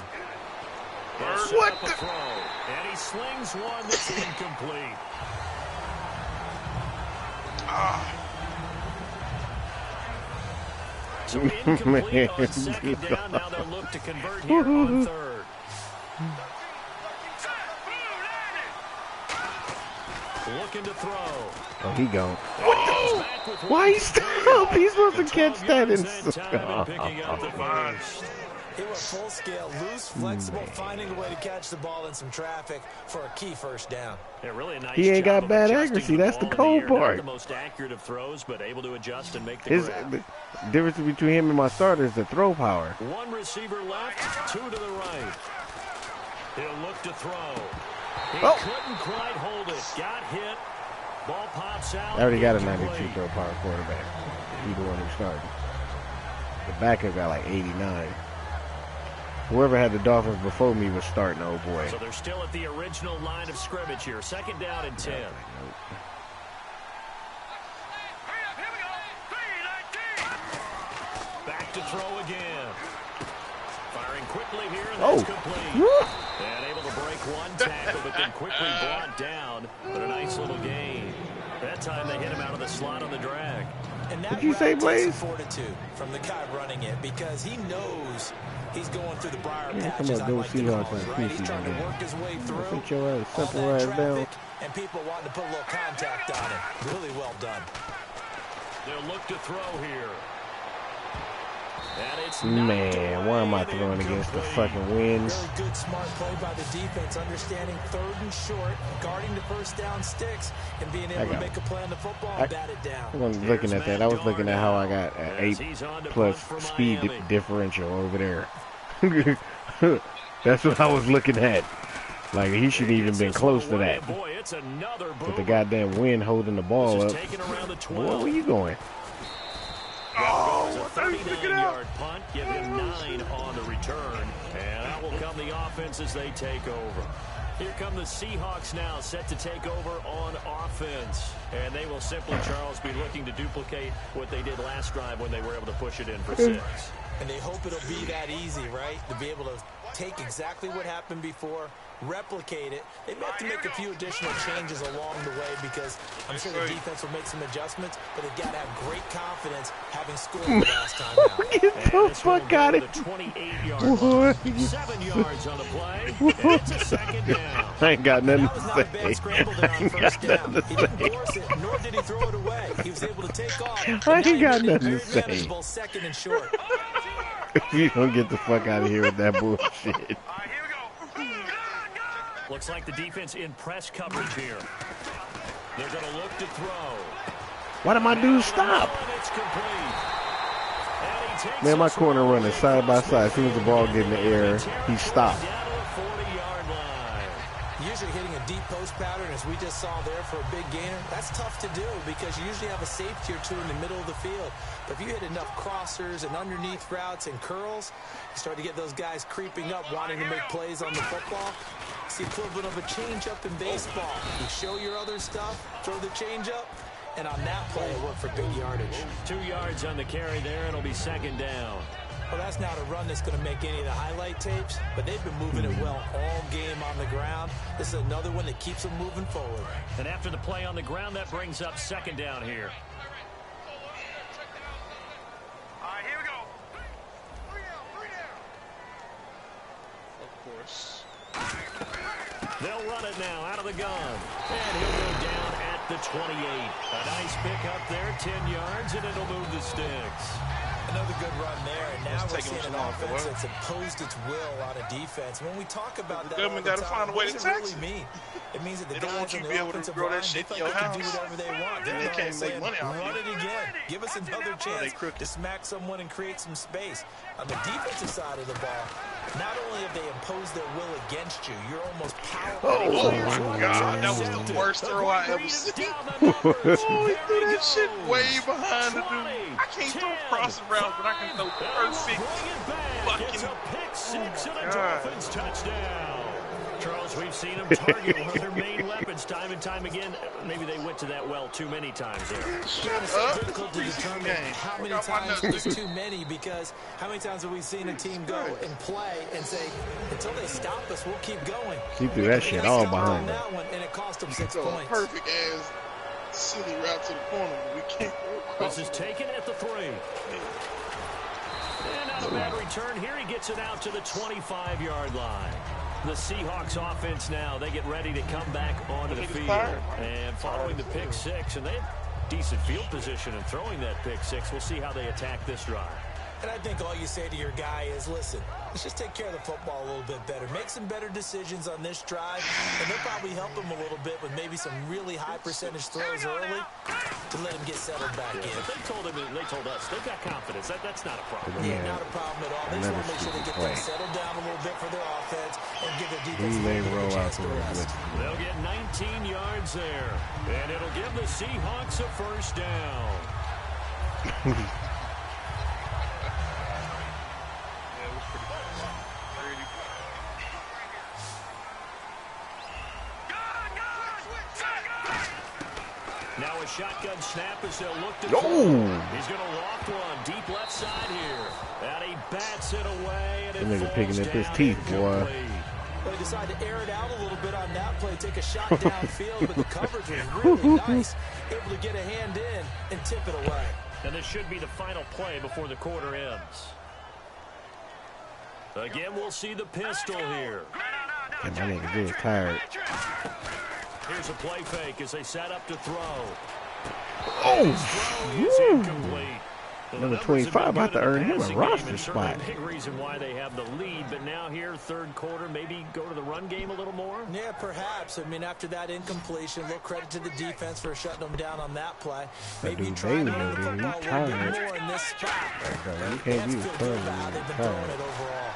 S4: What the throw? And he slings one that's incomplete. So incomplete on second down. Now they'll look to convert here on third. Looking to throw.
S1: Oh, he gone. Why he stopped? He's supposed to catch that and
S4: picking up the first.
S5: He went full scale, loose, flexible, finding a way to catch the ball in some traffic for a key first down.
S4: Yeah, really a nice
S1: He ain't
S4: job
S1: got bad
S4: of adjusting
S1: accuracy. That's the cold part.
S4: Not the most accurate of throws, but able to adjust and make the grab.
S1: The difference between him and my starter is the throw power.
S4: One receiver left, two to the right. He'll look to throw. He couldn't quite hold it. Got hit. Ball pops out.
S1: I already got a 92 throw power quarterback. He the one who started. The backup got like 89. Whoever had the Dolphins before me was starting, oh boy.
S4: So they're still at the original line of scrimmage here. Second down and 10. Back to throw again. Firing quickly here, and that's complete. And able to break one tackle, but then quickly brought down. But a nice little gain. That time they hit him out of the slot on the drag.
S5: And that
S1: What'd you say, Blaze?
S5: Fortitude from the guy running it, because he knows he's going through the briar
S1: Yeah,
S5: patches.
S1: come on, go Seahawks
S5: right?
S1: on
S5: He's trying to
S1: preseason
S5: work his way
S1: game.
S5: through
S1: Sit your ass,
S5: all
S1: simple
S5: that
S1: ass down.
S5: traffic, and people wanting to put a little contact on it. Really well done.
S4: They'll look to throw here.
S1: Man, why am I throwing against the fucking winds?
S5: Very good, smart play by the defense, understanding third and short, guarding the first down sticks, and being able to make a play on the football and bat it down.
S1: I wasn't looking at that. I was looking at how I got an 8+ speed differential over there. That's what I was looking at. Like, he shouldn't even been close to that. But the goddamn wind holding the ball up. Boy, where you going?
S4: Oh, 39-yard punt. Give him 9 on the return. And out will come the offense as they take over. Here come the Seahawks now, set to take over on offense. And they will simply, Charles, be looking to duplicate what they did last drive when they were able to push it in for 6.
S5: And they hope it'll be that easy, right? To be able to take exactly what happened before, replicate it. They may have to make a few additional changes along the way because I'm sure the defense will make some adjustments, but they've got to have great confidence having scored the last time out.
S1: Get the fuck out of
S4: here. 28-yard line. 7 yards on the play. And it's a second down.
S1: I ain't got nothing
S5: That was
S1: to
S5: not a
S1: say.
S5: bad scramble there on first down. He didn't force it, nor did he throw it away. He was able to take off.
S1: I ain't got nothing to say.
S5: Second and short.
S1: You don't get the fuck out of here with that bullshit.
S4: Looks like the defense in press coverage here. They're going to look to throw.
S1: Why did my dude stop? Man, my corner running side by side. As soon as the ball get in the air, he stopped.
S5: Usually hitting a deep post pattern, as we just saw there for a big gainer, that's tough to do because you usually have a safety or two in the middle of the field. But if you hit enough crossers and underneath routes and curls, you start to get those guys creeping up, wanting to make plays on the football. It's the equivalent of a changeup in baseball. You show your other stuff, throw the changeup, and on that play, it worked for big yardage.
S4: 2 yards on the carry there. It'll be second down.
S5: Well, that's not a run that's going to make any of the highlight tapes, but they've been moving it well all game on the ground. This is another one that keeps them moving forward.
S4: And after the play on the ground, that brings up second down here.
S6: All right, here we go. 3 down.
S2: Of course.
S4: They'll run it now out of the gun. And he'll go down at the 28. A nice pick up there, 10 yards, and it'll move the sticks.
S5: Another good run there, and now we're seeing an offense that's imposed its will on a defense. When we talk about that,
S2: government got to find a way to tax
S5: it really mean? It means that the
S2: they don't want
S5: guys
S2: you
S5: on
S2: to
S5: the
S2: be able to
S5: offensive
S2: grow that
S5: line,
S2: shit
S5: they
S2: in your
S5: can do
S2: house.
S5: whatever they want.
S2: Then they can't make money off
S5: Run
S2: you.
S5: it again. Give us another chance to smack someone and create some space. On the defensive side of the ball, not only have they imposed their will against you, you're almost powerful.
S2: Oh my God, that was the worst throw I ever seen. Oh, he threw that shit way behind the dude. I can't throw crossing routes, but I can throw perfect fucking.
S4: Pick 6 and a Dolphins touchdown. Charles, we've seen them target one of their main weapons time and time again. Maybe they went to that well too many times there.
S5: It's so difficult to determine how many times is too many, because how many times have we seen a team go and play and say, until they stop us, we'll keep going.
S1: He threw that shit all behind him.
S5: That one, and it cost them 6
S2: So
S5: points.
S2: perfect ass silly route to the corner, but we can't go across.
S4: This is taken at the 3. And not a bad return. Here he gets it out to the 25-yard line. The Seahawks offense now, they get ready to come back onto the field. And following the pick 6, and they have decent field position in throwing that pick 6. We'll see how they attack this drive.
S5: And I think all you say to your guy is, listen, let's just take care of the football a little bit better. Make some better decisions on this drive, and they'll probably help him a little bit with maybe some really high percentage throws early to let him get settled back in.
S4: But they told us, they've got confidence. That's not a problem.
S5: Yeah, not a problem at all. They just want to make sure they get them settled down a little bit for their offense and give their defense a chance to rest.
S4: They'll get 19 yards there, and it'll give the Seahawks a first down. Now a shotgun snap as they'll look to throw. He's going to loft one deep left side here. And he bats it away. And
S1: that nigga picking up his teeth, boy.
S5: They decided to air it out a little bit on that play, take a shot downfield, but the coverage was really nice. Able to get a hand in and tip it away.
S4: And this should be the final play before the quarter ends. Again, we'll see the pistol here.
S1: And my nigga getting tired.
S4: Here's a play fake as they set up to throw.
S1: Oh, number 25 about to earn him a roster spot.
S4: Big reason why they have the lead, but now here, third quarter, maybe go to the run game a little more?
S5: Yeah, perhaps. I mean, after that incompletion, a little credit to the defense for shutting them down on that play. Maybe trying to run the football a little bit more in this spot.
S1: You can't be
S5: They've been throwing it overall.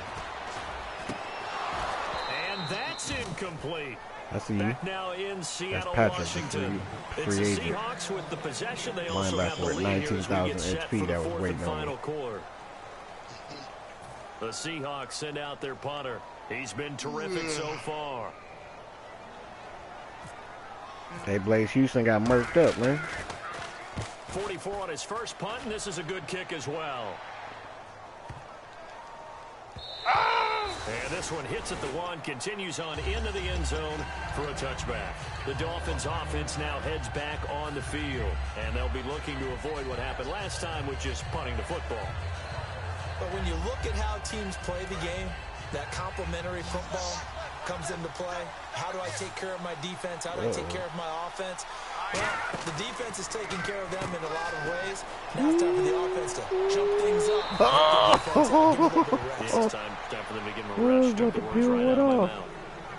S4: that's incomplete.
S1: I see you.
S4: Back now in Seattle,
S1: Patrick,
S4: Washington. It's
S1: free
S4: the
S1: agent.
S4: Seahawks with the possession. They also have the
S1: Linebacker
S4: lead
S1: at
S4: here as we get
S1: 19,000
S4: set
S1: HP
S4: for the
S1: that was
S4: fourth and
S1: waiting on
S4: final
S1: me.
S4: quarter. The Seahawks send out their punter. He's been terrific so far.
S1: Hey, Blaze Houston got murked up, man.
S4: 44 on his first punt, and this is a good kick as well. And this one hits at the one, continues on into the end zone for a touchback. The Dolphins offense now heads back on the field, and they'll be looking to avoid what happened last time, which is punting the football.
S5: But when you look at how teams play the game, that complementary football comes into play. How do I take care of my defense? How do I take care of my offense? Well, the defense is taking care of them in a lot of ways. Now it's time for the offense to jump things up.
S4: It's time for them to give them a rest. Took the words right out of my mouth.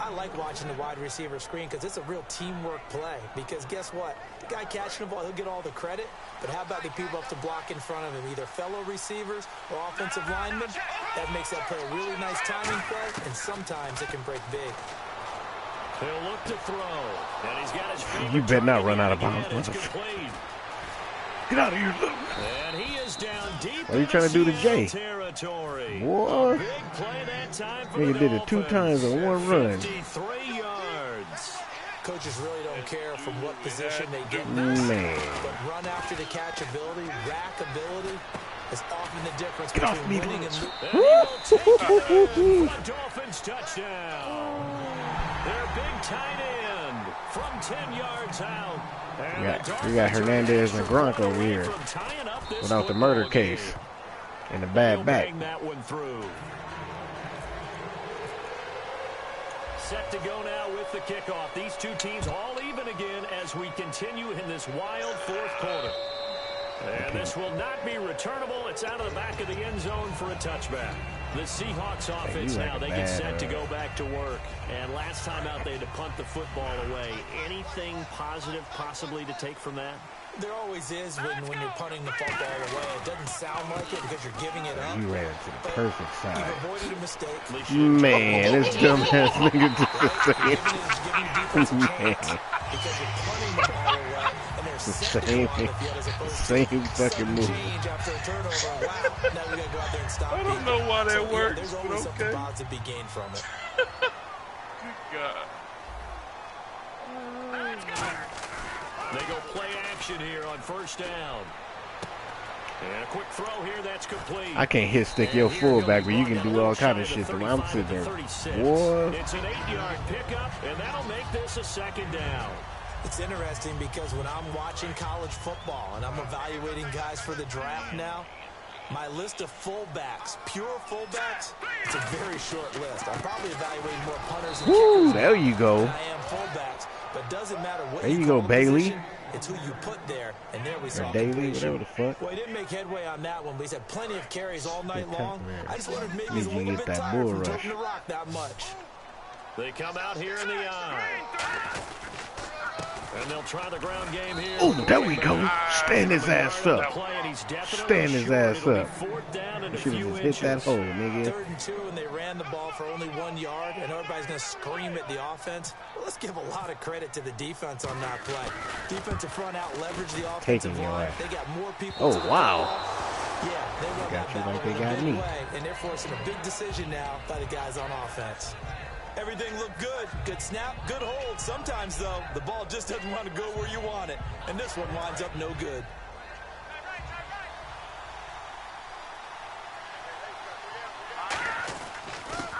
S5: I like watching the wide receiver screen because it's a real teamwork play. Because guess what? The guy catching the ball, he'll get all the credit. But how about the people up to block in front of him? Either fellow receivers or offensive linemen. That makes that play a really nice timing play. And sometimes it can break big.
S4: He'll look to throw. And he's got his feet.
S1: You better not run out of bounds. Get out of here, look.
S4: And he is down deep.
S1: What are you trying to do to Jay?
S4: Territory.
S1: What?
S4: Big play that time for
S1: Nigga did it 2 times in 1 run.
S4: 53 yards.
S5: Coaches really don't care from what position they get
S1: Man.
S5: But run after the catch ability, rack ability is often the difference
S1: Get off
S5: between
S1: me,
S5: winning and
S1: Bruce.
S4: And he will take it in for a Dolphins touchdown. Their big tight end from 10 yards out.
S1: We got Hernandez and Gronk over here without the murder case and the bad back.
S4: That one through. Set to go now with the kickoff. These two teams all even again as we continue in this wild fourth quarter. And this will not be returnable. It's out of the back of the end zone for a touchback. The Seahawks offense now, they get set to go back to work. And last time out, they had to punt the football away. Anything positive possibly to take from that?
S5: There always is when you're punting the football away. It doesn't sound like it because you're giving it up.
S1: You ran to the perfect
S5: You've
S1: side.
S5: avoided a mistake.
S1: Man, this dumbass nigga
S5: Giving your defense a chance because you're punting the ball away. And there's
S1: same fucking move.
S5: Change after a turnover. Wow, now we gotta go out there and stop
S2: I don't know why that
S5: So,
S2: works,
S5: there's
S2: but
S5: always something
S2: okay.
S5: positive to be gained from it.
S2: God.
S4: They go play action here on first down. And a quick throw here, that's complete.
S1: I can't hit stick your fullback, but you can do all kind of shit. I'm sitting there. What?
S4: It's an 8-yard pickup, and that'll make this a second down.
S5: It's interesting because when I'm watching college football and I'm evaluating guys for the draft now, my list of fullbacks, pure fullbacks, it's a very short list. I'm probably evaluating more punters and
S1: Woo,
S5: kickers
S1: there you go.
S5: than I am fullbacks. But it doesn't matter what
S1: There you
S5: call
S1: go,
S5: the
S1: Bailey.
S5: position, it's who you put there. And there we saw
S1: Daily,
S5: completion.
S1: whatever the fuck.
S5: Well, he didn't make headway on that one, but he's had plenty of carries all night long. I just wondered maybe he's a
S1: Need you
S5: little
S1: get
S5: bit
S1: that
S5: tired
S1: bull
S5: from
S1: rush.
S5: toting the rock that much.
S4: They come out here in the eye. And they'll try the ground game here.
S1: Oh, there we go. Stand his ass up. Stand his ass up. Should have just hit that hole, nigga.
S5: 3rd and 2, and they ran the ball for only 1 yard, and everybody's going to scream at the offense. Well, let's give a lot of credit to the defense on that play. Defensive front out leveraged the offensive
S1: Taking your
S5: line.
S1: ass.
S5: They got more people.
S1: Oh,
S5: to the
S1: wow.
S5: football. Yeah, they won
S1: Got
S5: that
S1: you
S5: battle
S1: like they
S5: in a
S1: got
S5: big
S1: me.
S5: way, and they're forcing a big decision now by the guys on offense. Everything looked good. Good snap, good hold. Sometimes, though, the ball just doesn't want to go where you want it. And this one winds up no good.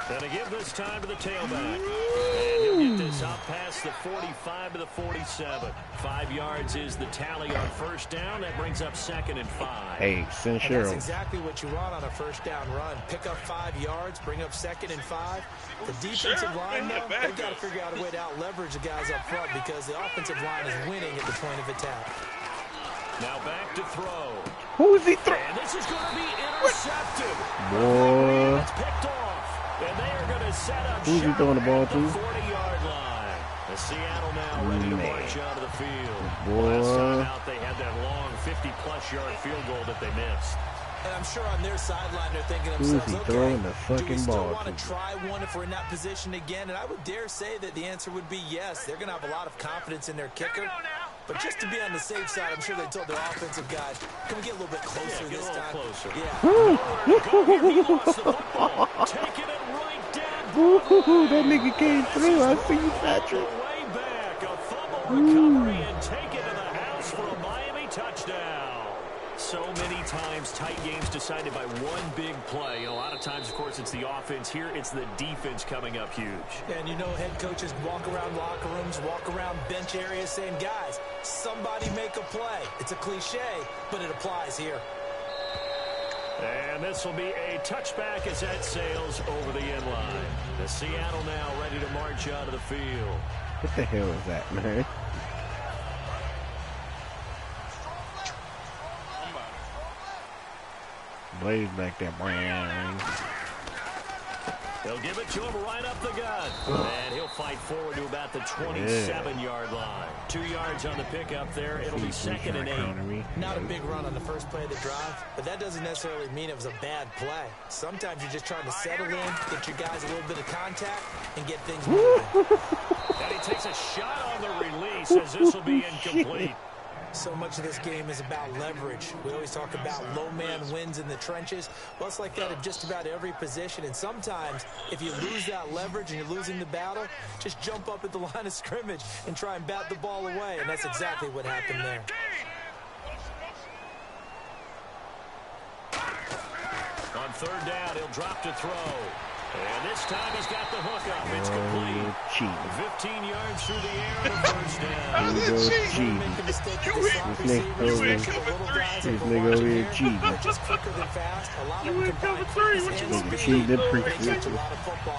S4: And to give this time to the tailback. And he'll get this up past the 45 to the 47. 5 yards is the tally on first down. That brings up 2nd and 5.
S1: Hey, send
S5: And that's
S1: Cheryl.
S5: exactly what you want on a first down run. Pick up 5 yards, bring up 2nd and 5. The defensive line, though, they've got to figure out a way to out-leverage the guys up front because the offensive line is winning at the point of attack.
S4: Now back to throw.
S1: Who is he throwing?
S4: And this is going to be intercepted.
S1: Boy.
S4: It's picked off. And they are going to set up
S1: Who's he
S4: shop
S1: throwing the ball
S4: at
S1: to?
S4: the 40-yard line. The Seattle now ready to
S1: Man.
S4: march out of the field.
S1: Boy.
S4: Last time out, they had that long 50-plus yard field goal that they missed.
S5: And I'm sure on their sideline they're thinking to themselves, okay,
S1: throwing the
S5: do we
S1: fucking
S5: still
S1: ball
S5: want to try one if we're in that position again? And I would dare say that the answer would be yes. They're going to have a lot of confidence in their kicker. But just to be on the safe side, I'm sure they told their offensive guys, can we get a little bit closer this time?
S4: Closer.
S5: Yeah.
S4: Taking it right down.
S1: Ooh, that nigga came through. I see you, Patrick.
S4: Way back, a fumble recovery and take it to the house for a Miami touchdown. So many times tight games decided by one big play. A lot of times, of course, it's the offense. Here, it's the defense coming up huge.
S5: And you know head coaches walk around locker rooms, walk around bench areas saying, guys, somebody make a play. It's a cliche, but it applies here.
S4: And this will be a touchback as that sails over the end line. The Seattle now ready to march out of the field.
S1: What the hell is that, man? Blaze back there, Brown.
S4: They'll give it to him right up the gut. And he'll fight forward to about the 27-yard line. 2 yards on the pickup there. It'll be 2nd and 8.
S5: Not a big run on the first play of the drive, but that doesn't necessarily mean it was a bad play. Sometimes you're just trying to settle in, get your guys a little bit of contact, and get things moving.
S4: And he takes a shot on the release as this will be incomplete.
S5: So much of this game is about leverage. We always talk about low man wins in the trenches. Well, it's like that in just about every position. And sometimes, if you lose that leverage and you're losing the battle, just jump up at the line of scrimmage and try and bat the ball away. And that's exactly what happened there.
S4: On 3rd down, he'll drop to throw. And this time he's got the hook up. It's complete. 15 yards through the air and a first down.
S1: This nigga over here cheating.
S5: You ain't cover 3. What you
S1: Nigga cheating in preseason.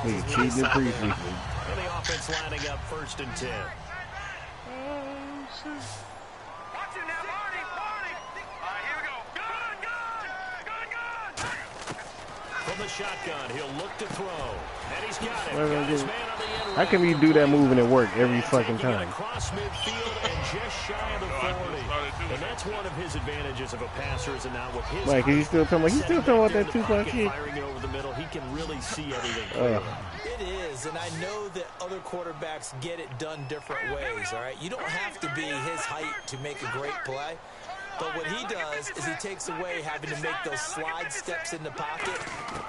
S1: Nigga cheating in preseason.
S4: And the offense lining up 1st and 10.
S6: Watch it now, Marty. All right, here we go. Gun.
S4: From the shotgun, he'll look to throw. And he's got it. Got his man on the end.
S1: How can you do that moving at work every fucking time?
S4: Across midfield and just shy of the 40. And that's one of his advantages of a passer, is it not? With his
S1: Like, he's still talking about that 2-point shit.
S4: Firing it over the middle, he can really see everything clearly.
S5: It is, and I know that other quarterbacks get it done different ways, all right? You don't have to be his height to make a great play. But what he does is he takes away having to make those slide steps in the pocket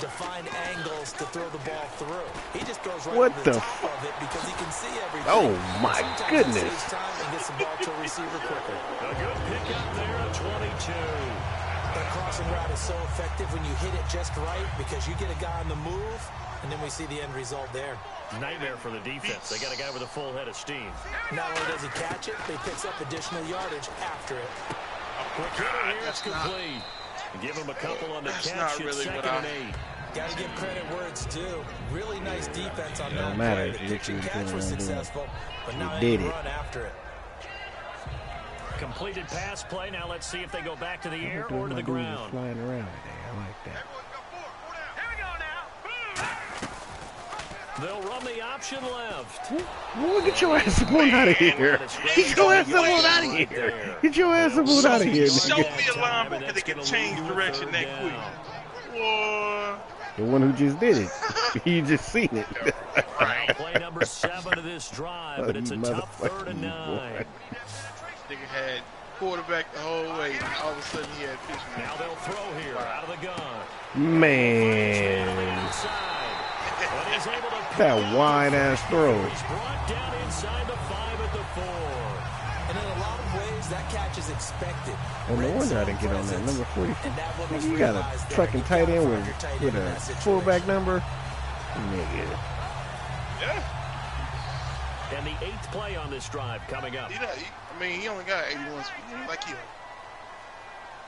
S5: to find angles to throw the ball through. He just throws right over the top of it because he can see everything.
S1: Oh, my goodness.
S5: He saves time and gets the ball to a receiver quicker.
S4: A good pickup there at 22.
S5: That crossing route is so effective when you hit it just right because you get a guy on the move, and then we see the end result there.
S4: Nightmare for the defense. They got a guy with a full head of steam.
S5: Not only does he catch it, but he picks up additional yardage after it.
S4: Quick hitter here, it's complete. Give him a couple on the catch. It's 2nd and 8.
S5: Got to give credit where it's due. Really nice defense on that
S1: matter.
S5: play. The pitch and catch was successful, but now
S1: he did
S5: they
S1: it.
S5: run after it.
S4: Completed pass play. Now let's see if they go back to the air or to the ground.
S1: Flying around today. I like that.
S6: Here we go now.
S4: They'll run the option left.
S1: Well, get your ass up on out of here. Get your ass up on out of here. Get your ass up on out of here,
S2: Show
S1: nigga.
S2: me a linebacker that can change direction that quick. Boy.
S1: The one who just did it. You just seen it.
S4: Now play number 7 of this drive, but it's a tough 3rd and 9.
S2: Nigga had quarterback the whole way, and all of a sudden he had fish.
S4: Now they'll throw here out of the gun.
S1: Man. That wide-ass throw.
S4: He's brought down inside the 5 at the 4.
S5: And in a lot of ways, that catch is expected.
S1: And no wonder I didn't get on that number 40. Nigga, you got a fucking tight end with a fullback number. Nigga.
S2: Yeah.
S4: And the 8th play on this drive coming up.
S2: I mean, he only got 81 speed. Like he.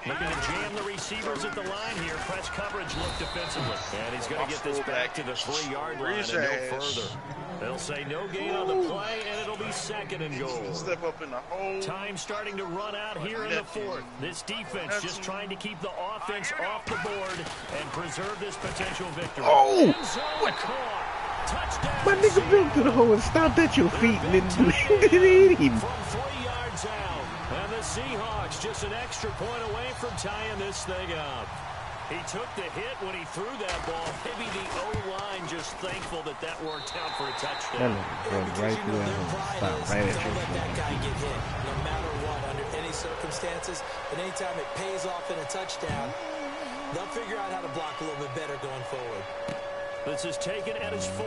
S4: Looking to jam the receivers at the line here. Press coverage look defensively. And he's going to get this back to the 3-yard line and no further. They'll say no gain on the play, and it'll be 2nd and goal.
S2: Step up in the hole.
S4: Time starting to run out here in the 4th. This defense just trying to keep the offense off the board and preserve this potential victory.
S1: Oh!
S4: What? Touchdown.
S1: My nigga built to the hole and stopped at your feet and didn't hit him.
S4: From 3 yards out. And the Seahawks just an extra point away from tying this thing up. He took the hit when he threw that ball. Maybe the O-line just thankful that that worked out for a touchdown.
S1: Right through that one. Stop right at
S5: Don't let that
S1: you.
S5: guy get hit, no matter what, under any circumstances. And anytime it pays off in a touchdown, they'll figure out how to block a little bit better going forward.
S4: This is taken at his 4.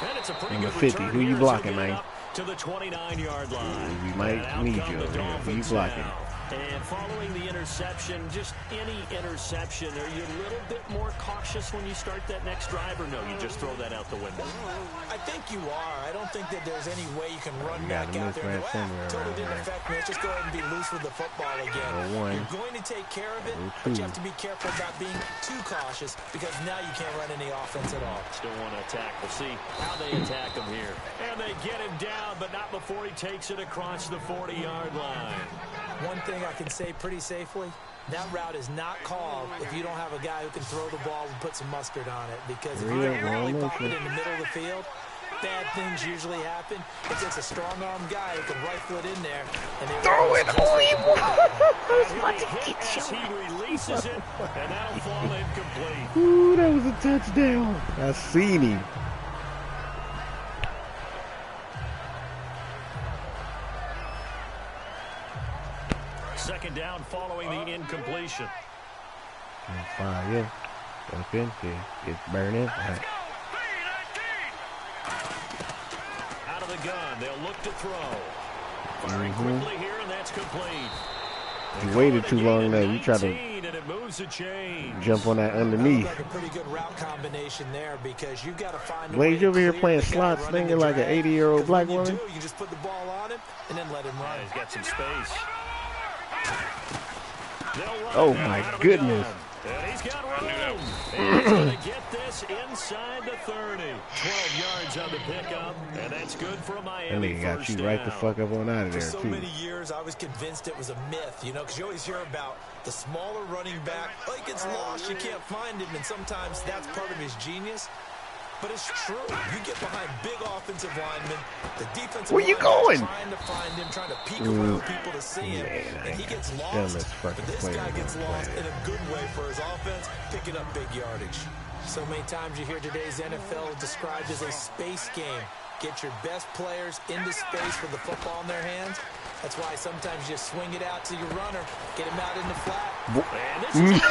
S4: And it's a pretty
S1: Number
S4: good
S1: 50.
S4: return
S1: Who you
S4: here as
S1: blocking,
S4: we get
S1: man?
S4: up to the 29-yard line.
S1: We might
S4: And out
S1: need
S4: come
S1: you
S4: the
S1: over here. Who you
S4: Dolphins
S1: blocking?
S4: now. And following the interception, just any interception, are you a little bit more cautious when you start that next drive, or no, you just throw that out the window?
S5: I think you are. I don't think that there's any way you can run back
S1: got a
S5: out there and go,
S1: mismatch somewhere
S5: totally
S1: around
S5: didn't
S1: there.
S5: affect me. Let's just go ahead and be loose with the football again. You're going to take care of it, but you have to be careful about being too cautious because now you can't run any offense at all.
S4: Still want to attack. We'll see how they attack him here. And they get him down, but not before he takes it across the 40-yard line.
S5: One thing I can say pretty safely, that route is not called if you don't have a guy who can throw the ball and put some mustard on it. Because if you don't really pop it in the middle of the field, bad things usually happen. It takes a strong-arm guy who can rifle it in there. And they
S1: Throw it! Oh, he
S4: As he releases it, and that'll fall incomplete.
S1: Ooh, that was a touchdown. I seen him.
S4: Second down following the incompletion.
S1: Fire up in here. It's burning.
S4: Out of the gun, they'll look to throw. Firing quickly here, and that's complete.
S1: You waited too long there. You tried to jump on that underneath.
S5: Like a pretty good route combination there because you've got to find a
S1: Blaze,
S5: way
S1: you over here
S5: to
S1: playing
S5: clear the
S1: slot
S5: guy
S1: slinger
S5: running
S1: like an
S5: the drag.
S1: 80-year-old black
S5: When you
S1: woman?
S5: do, you just put the ball on him and then let him run.
S4: He's got some space.
S1: Oh, my goodness.
S4: And he's got room. And he's going to get this inside the 30. 12 yards on the pickup, and that's good for a Miami
S1: That nigga got you right the fuck up on out of there,
S5: For so
S1: too.
S5: many years, I was convinced it was a myth, you know, because you always hear about the smaller running back. Oh, he gets lost, you can't find him, and sometimes that's part of his genius. But it's true. You get behind big offensive linemen, the defensive
S1: Where you
S5: linemen
S1: going?
S5: trying to find him, trying to peek around people to see him, and he gets lost. But this guy gets lost in a good way for his offense, picking up big yardage. So many times you hear today's NFL described as a space game. Get your best players into space with the football in their hands. That's why sometimes you swing it out to your runner, get him out in the flat.
S4: And this is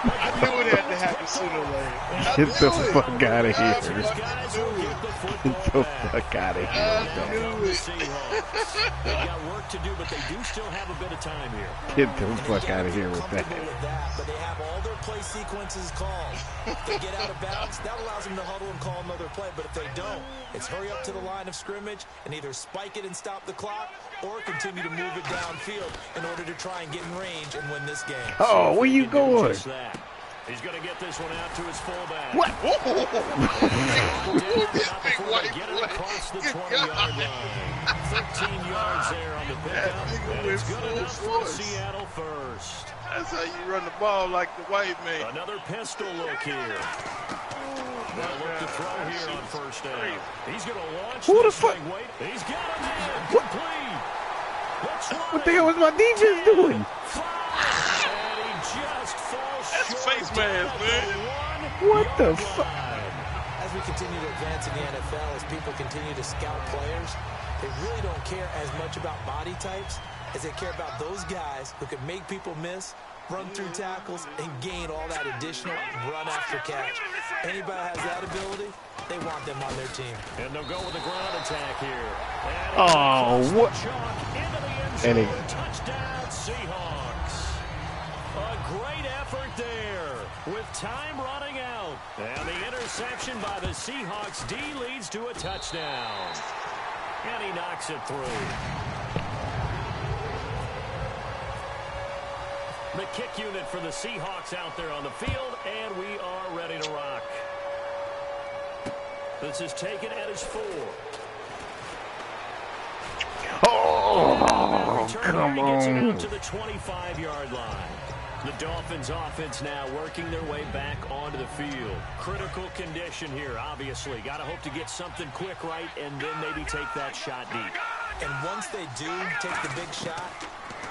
S2: I knew it had to happen sooner or later.
S1: Get the fuck out of here.
S4: These guys will get the
S1: Get
S4: football
S1: the
S4: back.
S1: fuck out of
S2: I
S1: here.
S2: knew
S4: The
S2: it.
S4: Seahawks. They've got work to do, but they do still have a bit of time here.
S1: Get the fuck out of here with that.
S5: But they have all their play sequences called. If they get out of bounds, that allows them to huddle and call another play. But if they don't, it's hurry up to the line of scrimmage and either spike it and stop the clock or continue to move it downfield in order to try and get in range and win this game.
S1: Oh, where you going?
S4: Just that. He's going to get this one out to his fullback.
S1: What?
S2: This big white
S4: Get it
S2: boy.
S4: across the
S2: Good
S4: 20-yard
S2: God.
S4: line. 13 yards there on the pickup.
S2: nigga
S4: And
S2: went
S4: it's good
S2: full
S4: enough for
S2: force.
S4: Seattle first.
S2: That's how you run the ball like the white man.
S4: Another pistol look here. They'll look to throw here on first down. He's going to launch
S1: Who the
S4: this
S1: fuck?
S4: thing. Wait, he's got him in. Complete.
S1: What the hell was my defense doing?
S4: And he just falls
S2: That's
S4: short
S2: face mask, man.
S1: What the fuck?
S5: As we continue to advance in the NFL, as people continue to scout players, they really don't care as much about body types as they care about those guys who can make people miss, run through tackles, and gain all that additional run after catch. Anybody has that ability, they want them on their team.
S4: And they'll go with a ground attack here.
S1: Oh, what?
S4: And
S1: And
S4: touchdown Seahawks. A great effort there with time running out. And the interception by the Seahawks D leads to a touchdown. And he knocks it through. The kick unit for the Seahawks out there on the field, and we are ready to rock. This is taken at his 4.
S1: Oh, come
S4: Gets it
S1: on.
S4: out to the 25-yard line. The Dolphins offense now working their way back onto the field. Critical condition here, obviously. Got to hope to get something quick right and then maybe take that shot deep.
S5: And once they do take the big shot,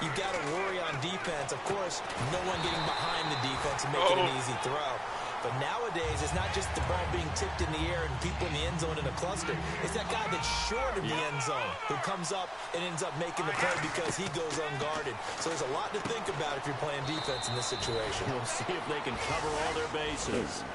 S5: you've got to worry on defense. Of course, no one getting behind the defense and making an easy throw. But nowadays, it's not just the ball being tipped in the air and people in the end zone in a cluster. It's that guy that's short of the end zone who comes up and ends up making the play because he goes unguarded. So there's a lot to think about if you're playing defense in this situation.
S4: We'll see if they can cover all their bases.